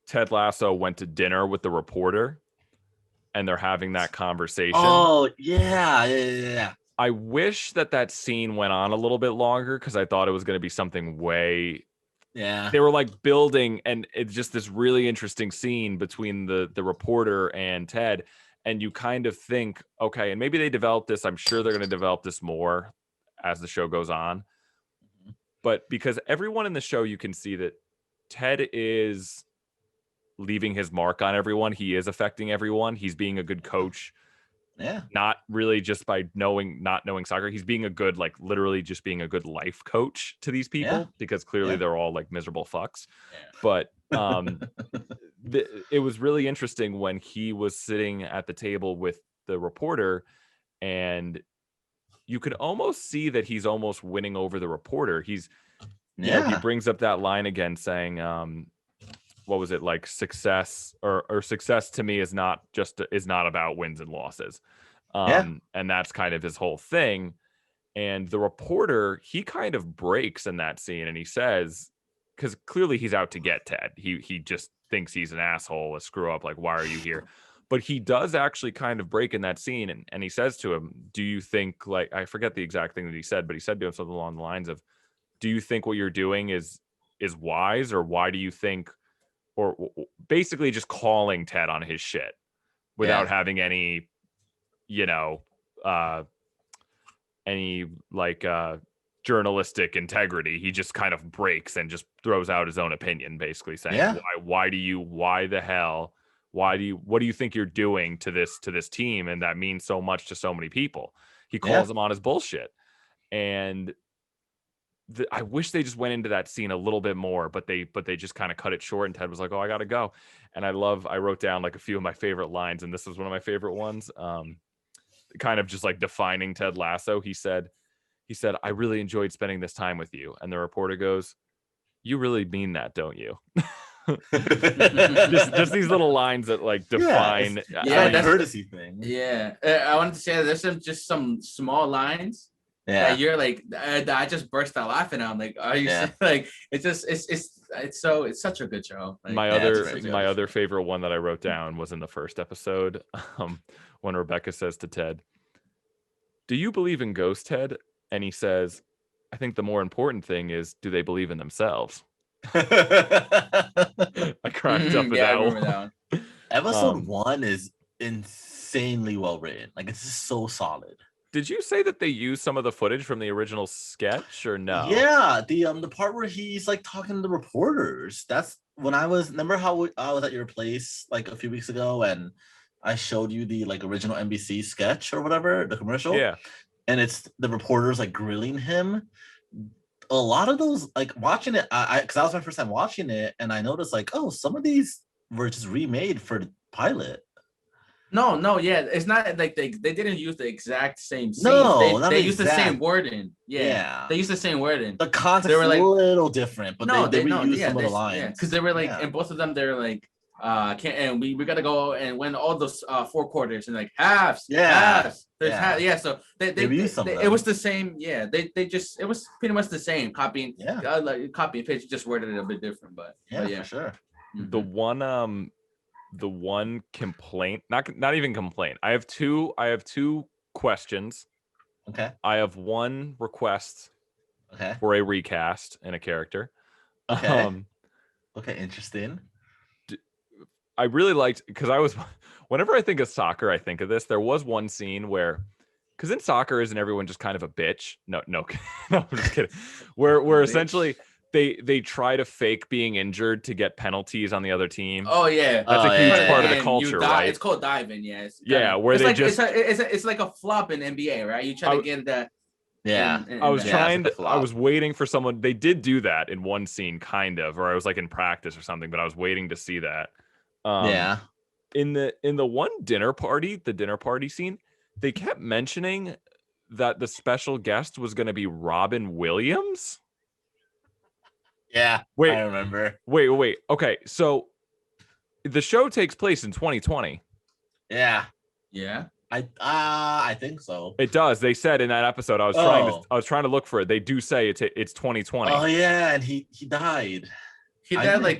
Ted Lasso went to dinner with the reporter, and they're having that conversation. Oh yeah. I wish that scene went on a little bit longer, because I thought it was going to be something way. Yeah. They were like building, and it's just this really interesting scene between the reporter and Ted, and you kind of think, okay, and maybe they developed this. I'm sure they're going to develop this more as the show goes on. But because everyone in the show, you can see that Ted is leaving his mark on everyone. He is affecting everyone. He's being a good coach. Yeah. Not really just by not knowing soccer. He's being a good, like literally just being a good life coach to these people, because clearly they're all like miserable fucks. Yeah. But it was really interesting when he was sitting at the table with the reporter, and you could almost see that he's almost winning over the reporter. He's, you know, he brings up that line again saying, what was it, like success or success to me is not about wins and losses. And that's kind of his whole thing. And the reporter, he kind of breaks in that scene, and he says, because clearly he's out to get Ted. He just thinks he's an asshole, a screw up, like, why are you here? But he does actually kind of break in that scene, and he says to him, do you think, like, I forget the exact thing that he said, but he said to him something along the lines of, do you think what you're doing is wise, or why do you think, or basically just calling Ted on his shit without having any, any like journalistic integrity. He just kind of breaks and just throws out his own opinion, basically saying, what do you think you're doing to this team? And that means so much to so many people. He calls him on his bullshit. And I wish they just went into that scene a little bit more, but they just kind of cut it short, and Ted was like, oh, I gotta go. And I wrote down like a few of my favorite lines, and this was one of my favorite ones. Kind of just like defining Ted Lasso. He said, I really enjoyed spending this time with you. And the reporter goes, you really mean that, don't you? just these little lines that like define that's a courtesy thing. I wanted to say there's some small lines that you're like, I just burst out laughing. I'm like, are you like, it's such a good show. Like, my other favorite one that I wrote down was in the first episode, when Rebecca says to Ted, do you believe in ghosts, Ted? And he says, I think the more important thing is, do they believe in themselves? I cracked up at that one. Episode 1 is insanely well written. Like, it's just so solid. Did you say that they used some of the footage from the original sketch, or no? Yeah, the part where he's like talking to the reporters. That's when remember how I was at your place like a few weeks ago, and I showed you the like original NBC sketch or whatever, the commercial. Yeah. And it's the reporters like grilling him. A lot of those, like watching it, because that was my first time watching it, and I noticed like, oh, some of these were just remade for the pilot. No, it's not like they didn't use the exact same scene. No, they used the same wording. Yeah, they used the same wording. The context they were like a little different, but they reused some of the lines. Because they were like, and both of them, they're like, we gotta go and win all those 4 quarters, and like halves. So they it was the same. It was pretty much the same. Copying, copy and paste, just worded it a bit different, but for sure. Mm-hmm. The one complaint, not even complaint. I have two questions. Okay. I have one request. Okay. For a recast in a character. Okay. Okay, interesting. I really liked, because whenever I think of soccer, I think of this. There was one scene where, because in soccer, isn't everyone just kind of a bitch? No, I'm just kidding. Where essentially they try to fake being injured to get penalties on the other team. Oh yeah, that's a huge part of the culture, right? It's called diving. Where they it's like a flop in NBA, right? You try to get that. Yeah. I was Yeah, trying it's like a to, I flop. was waiting for someone. They did do that in one scene, kind of, or I was like in practice or something, but I was waiting to see that. Yeah. In the one dinner party, the dinner party scene, they kept mentioning that the special guest was going to be Robin Williams. Yeah. Wait. I remember. Wait. Okay, so the show takes place in 2020. Yeah. Yeah. I think so. It does. They said in that episode. I was trying to look for it. They do say it's 2020. Oh yeah, and he died. He I died didn't- like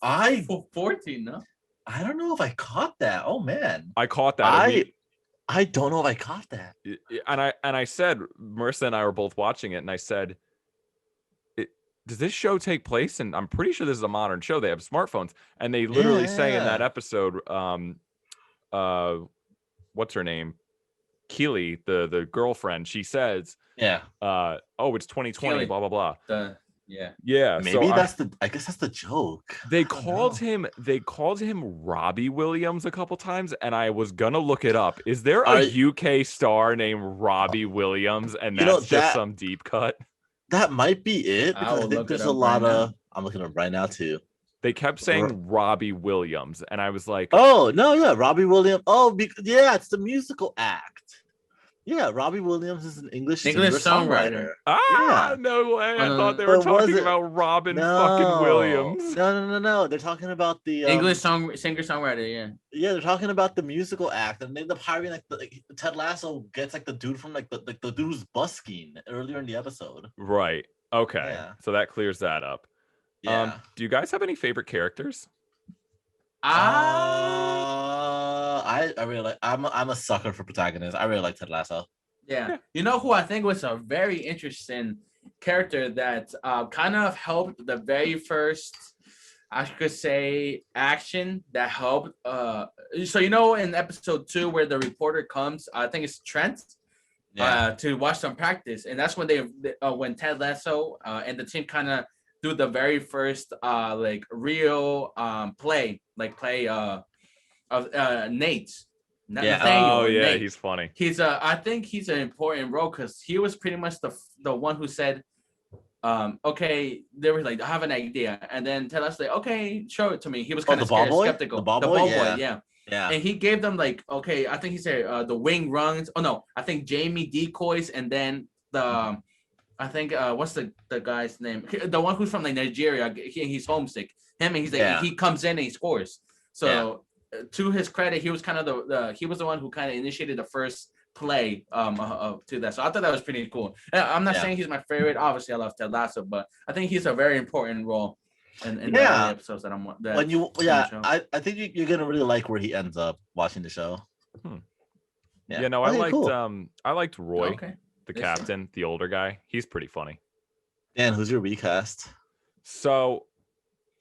I 2014, no? I don't know if I caught that. Oh man. I caught that. and I don't know if I caught that. I said, Marissa and I were both watching it, and I said, does this show take place? And I'm pretty sure this is a modern show. They have smartphones, and they literally say in that Yeah. episode, what's her name? Keely, the girlfriend, she says, Yeah. oh, it's 2020, Keely. blah blah blah. Yeah. Yeah, Maybe so I guess that's the joke. they I don't called know. him Robbie Williams a couple times, and I was gonna look it up. Is there Are- a UK star named Robbie Williams, and You know, that's just that- some deep cut? That might be it I because I, will think look there's it a up lot right of. now. I'm looking up right now too. They kept saying Robbie Williams, and I was like, Oh no, yeah, Robbie Williams. Oh, yeah, it's the musical act. Yeah, Robbie Williams is an English songwriter. ah, Yeah. no way! I Uh, thought they were but was talking it- about Robin fucking Williams. No. They're talking about the English singer-songwriter, yeah. Yeah, they're talking about the musical act, and they end up hiring like Ted Lasso gets like the dude from like the dude who's busking earlier in the episode. Right. Okay. Yeah. So that clears that up. Yeah. Do you guys have any favorite characters? I really like. I'm a sucker for protagonists. I really like Ted Lasso. Yeah. You know who I think was a very interesting character that kind of helped the very first, I could say, action that helped. So you know, in episode 2 where the reporter comes, I think it's Trent, to watch them practice, and that's when when Ted Lasso and the team kind of do the very first like real play of Nate. Nathaniel Oh or yeah, Nate. he's funny. He's I think he's an important role because he was pretty much the one who said, okay, they were like, I have an idea, and then tell us like, okay, show it to me. He was kind the of ball boy? skeptical. The ball boy? Yeah. Yeah. And he gave them like, okay, I think he said the wing runs. Oh no, I think Jamie decoys, and then I think what's the guy's name? The one who's from like Nigeria. He's homesick. Him, and he's like he comes in and he scores. So to his credit, he was kind of he was the one who kind of initiated the first play to that. So I thought that was pretty cool. I'm not saying he's my favorite. Obviously, I love Ted Lasso, but I think he's a very important role in the early episodes that I'm. I think you're gonna really like where he ends up watching the show. Yeah, no, I liked Roy, the Yes, captain, the older guy. He's pretty funny. Dan, who's your recast? So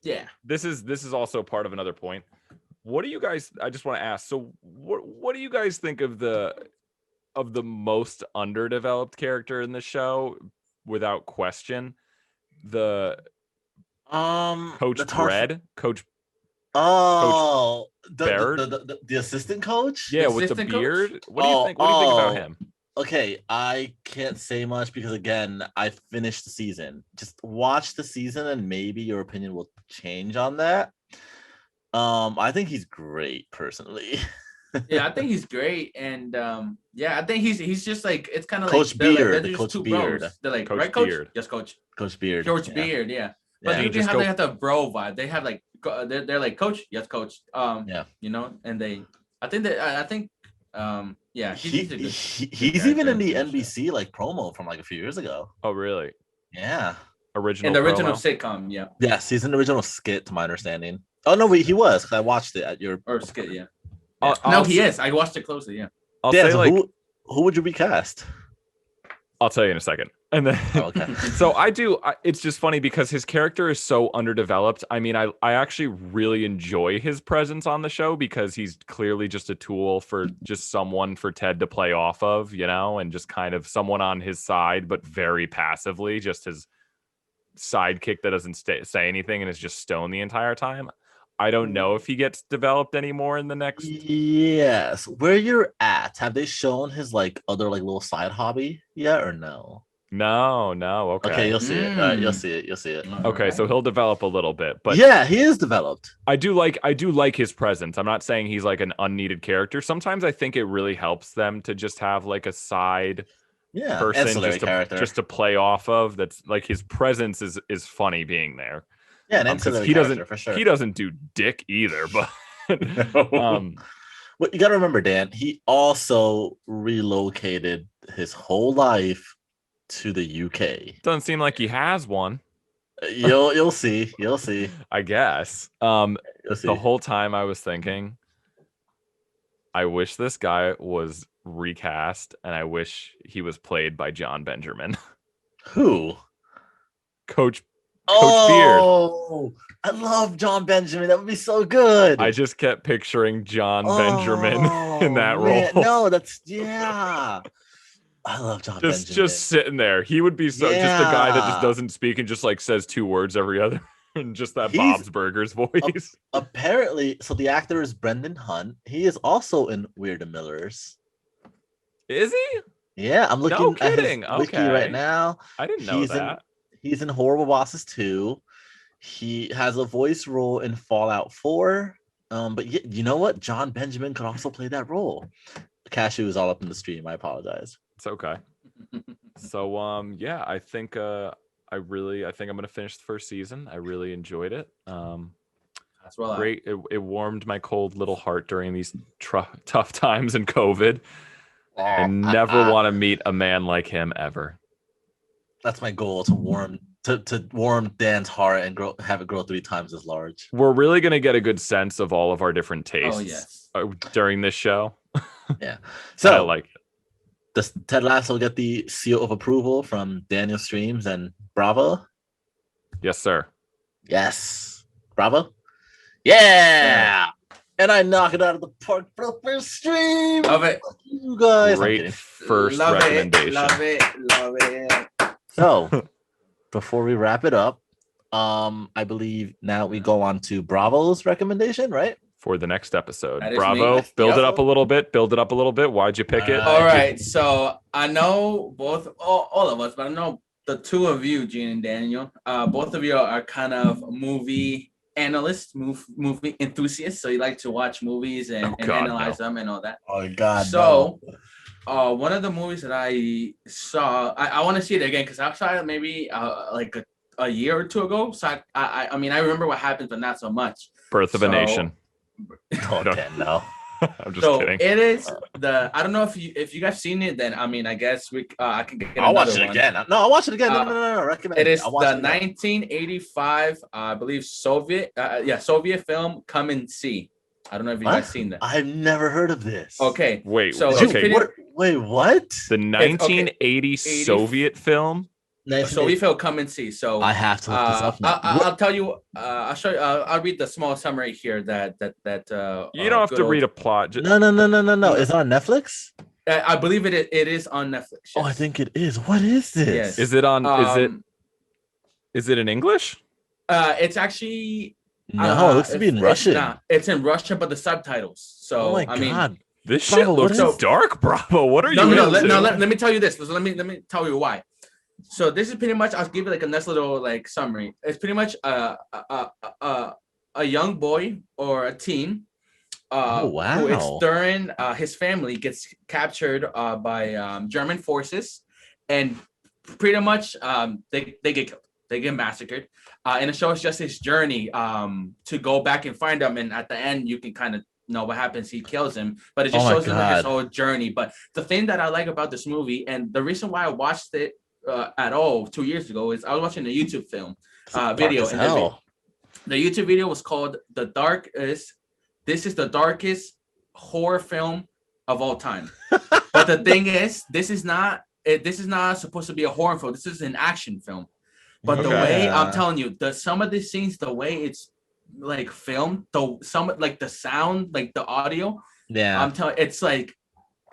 yeah, this is also part of another point. What do you guys? I just want to ask. So what do you guys think of the most underdeveloped character in the show? Without question, the Coach Dredd, Coach. Oh, Baird? the assistant coach. Yeah, The with the assistant coach? beard. What do you think? What do you think about him? Okay, I can't say much because again, I finished the season. Just watch the season and maybe your opinion will change on that. I think he's great personally. yeah, I think he's great, and I think he's just like it's kind of Coach like Beard, they're Coach just two Beard. bros. They're like Coach right, Coach? Beard. Yes, Coach. Coach Beard. Coach Beard, yeah. But Yeah. they Just have the bro vibe. They have like they're like Coach, yes, Coach. You know, and I think He's even in the NBC like promo from like a few years ago. Oh, really? Yeah. in the original promo? sitcom, yeah, Yes, he's in the original skit, to my understanding. Oh no, wait, he was because I watched it at your. or skit, yeah. I'll He is. I watched it closely, yeah. I'll Dan, say so like who would you recast? I'll tell you in a second. And then Oh, okay. so it's just funny because his character is so underdeveloped. I mean, I actually really enjoy his presence on the show because he's clearly just a tool for just someone for Ted to play off of, you know, and just kind of someone on his side, but very passively, just his sidekick that doesn't say anything and is just stoned the entire time. I don't know if he gets developed anymore in the next. Yes. Where you're at, have they shown his like other like little side hobby yet or no? No. Okay, Okay. you'll see it. You'll see it. You'll see it. Okay, so he'll develop a little bit, but yeah, he is developed. I do like his presence. I'm not saying he's like an unneeded character. Sometimes I think it really helps them to just have like a side person just to play off of. That's like his presence is funny being there. Yeah, an ancillary character for sure. He doesn't do dick either, but Well, you got to remember, Dan, he also relocated his whole life to the UK. doesn't seem like he has one. You'll see. You'll see. I guess. You'll see. The whole time I was thinking, I wish this guy was recast, and I wish he was played by John Benjamin. Who? Coach Beard. Oh, I love John Benjamin. That would be so good. I just kept picturing John Benjaman in that man. role. No, that's I love John Benjamin. Just sitting there. He would be just a guy that just doesn't speak and just like says 2 words every other, and just that Bob's Burgers voice. Apparently, so the actor is Brendan Hunt. He is also in Weird and Miller's. Is he? Yeah, I'm looking at his wiki Okay. right now. I didn't know that. He's in Horrible Bosses 2. He has a voice role in Fallout 4. But you know what? John Benjamin could also play that role. Cashew is all up in the stream. I apologize. It's okay. So yeah, I think I think I'm gonna finish the first season. I really enjoyed it. That's well great. It warmed my cold little heart during these tough times in COVID. I never want to meet a man like him ever. That's my goal, to warm Dan's heart and have it grow 3 times as large. We're really gonna get a good sense of all of our different tastes. Oh yes. During this show. Yeah. So I like it. Does Ted Lasso get the seal of approval from Daniel Streams and Bravo? Yes, sir. Yes. Bravo? Yeah. And I knock it out of the park for the first stream. Love it. You guys. Great first Love recommendation. Love it. So before we wrap it up, I believe now we go on to Bravo's recommendation, right? For the next episode. That is Bravo, me. build it up a little bit. Why'd you pick it? All right. So I know all of us, but I know the 2 of you, Gene and Daniel, both of you are kind of movie analysts, movie enthusiasts. So you like to watch movies and analyze them and all that. Oh God. So one of the movies that I saw, I want to see it again because I saw it maybe like a year or 2 ago. So I mean, I remember what happened, but not so much. Birth of a Nation. Oh, Dan, no. I'm just kidding. It is I don't know if you guys seen it, then I mean I guess I can get I'll watch it one. again. No, I'll watch it again. No. Recommend it is the I'll watch it 1985 I believe Soviet film Come and See. I don't know if you guys seen that. I've never heard of this. Okay. Wait, so okay. Wait, what? The 1980 Soviet film? Soviet film Come and See. So I have to look this up now. I'll tell you. I'll show you. I'll read the small summary here. That you don't have to read a plot. No. Is it on Netflix? I believe it is on Netflix. Yes. Oh, I think it is. What is this? Yes. Is it on? Is it in English? It's actually no. It looks to be in Russian. It's in Russian, but the subtitles. So oh my God. This shit looks dark, Bravo. What are you? Let me tell you this. Let me tell you why. So this is pretty much. I'll give you like a nice little like summary. It's pretty much a young boy or a teen. Who it's during his family gets captured by German forces, and pretty much they get killed. They get massacred. And it shows just his journey to go back and find them. And at the end, you can kind of know what happens. He kills him, but it just shows him his whole journey. But the thing that I like about this movie, and the reason why I watched it at all 2 years ago, is I was watching a YouTube film video. And the YouTube video was called This is the darkest horror film of all time. But the thing is, this is not supposed to be a horror film. This is an action film. But the way I'm telling you, some of these scenes, the way it's like filmed, like the sound, like the audio. Yeah, I'm telling. It's like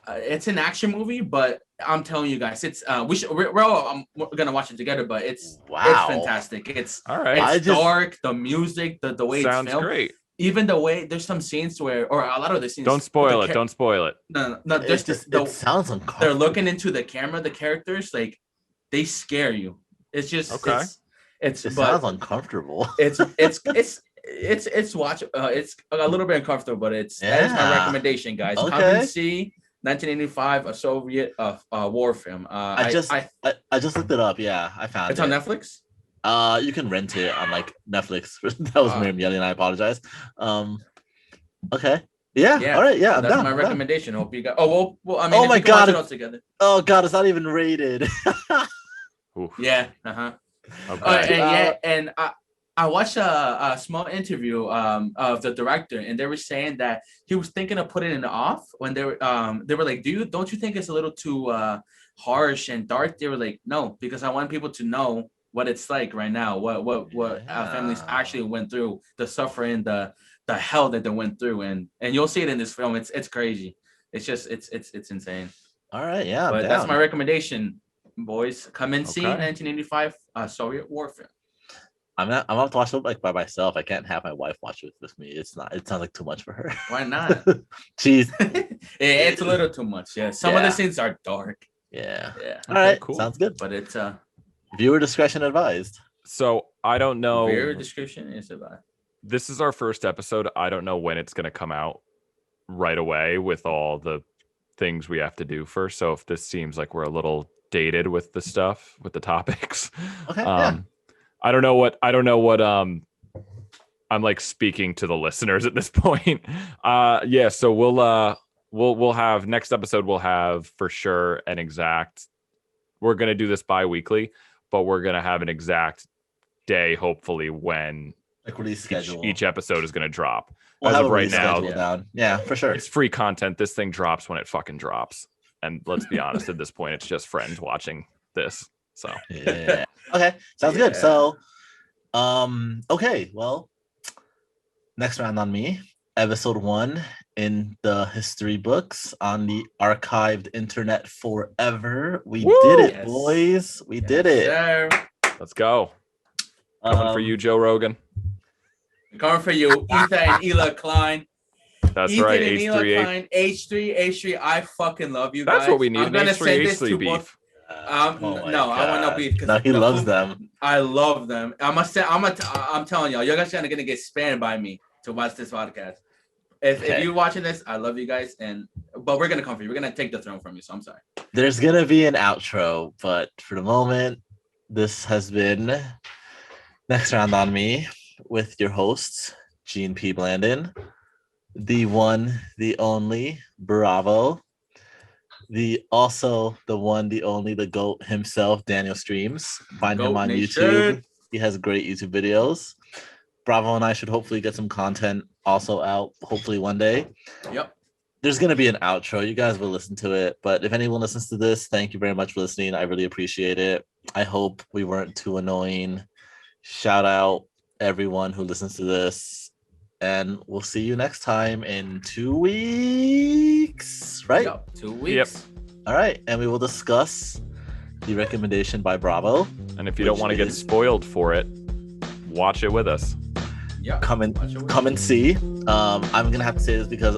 it's an action movie, but I'm telling you guys, it's we're all gonna watch it together. But it's fantastic. It's all right. It's dark. The music, the way sounds it's filmed. great. even the way there's some scenes where, or a lot of the scenes. Don't spoil it. Don't spoil it. No. It's just it sounds uncomfortable. They're looking into the camera. The characters like they scare you. It's just Okay. It sounds uncomfortable. It's watch. It's a little bit uncomfortable, but that is my recommendation, guys. Okay. Come and see 1985, a Soviet war film. I just looked it up. Yeah, I found it's it. on Netflix. You can rent it on like Netflix. That was Miriam yelling. I apologize. Okay. Yeah. All right. Yeah. That's my recommendation. Hope you got. Oh well. I mean, oh my God. Watch it all together. Oh God, it's not even rated. Yeah. Okay. And I watched a small interview of the director, and they were saying that he was thinking of putting it off when they were like, don't you think it's a little too harsh and dark? They were like, no, because I want people to know what it's like right now, what our families actually went through, the suffering, the hell that they went through, and you'll see it in this film. It's crazy. It's just it's insane. All right, yeah. But that's my recommendation, boys. Come and see 1985 Soviet war film. I'm gonna have to watch it like by myself. I can't have my wife watch it with me. It sounds like too much for her. Why not? Jeez. It's a little too much. Yeah. Some of the scenes are dark. Yeah. All right, cool. Sounds good. But it's viewer discretion advised. So I don't know. Viewer discretion is advised. This is our first episode. I don't know when it's going to come out right away with all the things we have to do first. So if this seems like we're a little dated with the stuff, with the topics, okay. I don't know what I'm like speaking to the listeners at this point. So we'll have next episode. We'll have for sure an exact. We're going to do this bi-weekly, but we're going to have an exact day, hopefully, when like release schedule each episode is going to drop. We'll As of right now, down. Yeah, for sure. It's free content. This thing drops when it fucking drops. And let's be honest, at this point, it's just friends watching this. So yeah. Okay, sounds good. So, okay, well, next round on me. Episode 1 in the history books on the archived internet forever. We did it, boys. We did it. Sir. Let's go. Coming for you, Joe Rogan. Coming for you, Ethan and Ela Klein. That's Ethan right, and Ela H3. Klein, H3. I fucking love you guys. That's what we need. I'm gonna send this to beef. both. I want no beef. No, he loves them. I love them. I'm telling y'all, you guys are gonna get spammed by me to watch this podcast. If you're watching this, I love you guys, but we're gonna come for you. We're gonna take the throne from you. So I'm sorry. There's gonna be an outro, but for the moment, this has been Next Round on Me with your hosts, Gene P. Blandon, the one, the only, Bravo, the one, the only, the GOAT himself, Daniel Streams. Find him on YouTube. He has great YouTube videos. Bravo and I should hopefully get some content also out, hopefully one day. Yep. There's going to be an outro. You guys will listen to it. But if anyone listens to this, thank you very much for listening. I really appreciate it. I hope we weren't too annoying. Shout out everyone who listens to this. And we'll see you next time in 2 weeks, right? Yep, 2 weeks. Yep. All right. And we will discuss the recommendation by Bravo. And if you don't want to get spoiled for it, watch it with us. Yeah. Come and see. I'm gonna have to say this because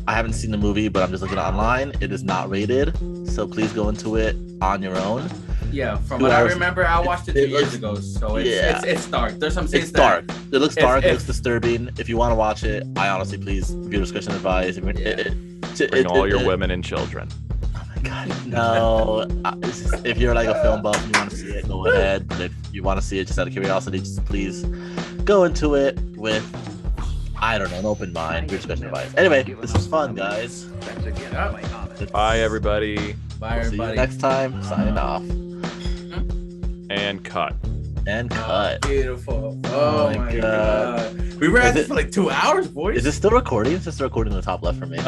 I haven't seen the movie, but I'm just looking online. It is not rated, so please go into it on your own. Yeah, from what I remember, I watched it 2 years ago, so it's dark. There's some scenes. It's dark. It looks dark. It looks disturbing. If you want to watch it, I honestly, please, viewer discretion advised. Bring all your women and children. Oh my God, no. If you're like a film buff and you want to see it, go ahead. But if you want to see it just out of curiosity, just please go into it with, I don't know, an open mind. Viewer discretion advised. Anyway, this was fun, guys. Bye, everybody. Bye, everybody. See you next time. Signing off. And cut. Beautiful. Oh my God. We were at this for like 2 hours, boys. Is this still recording? It's just recording in the top left for me.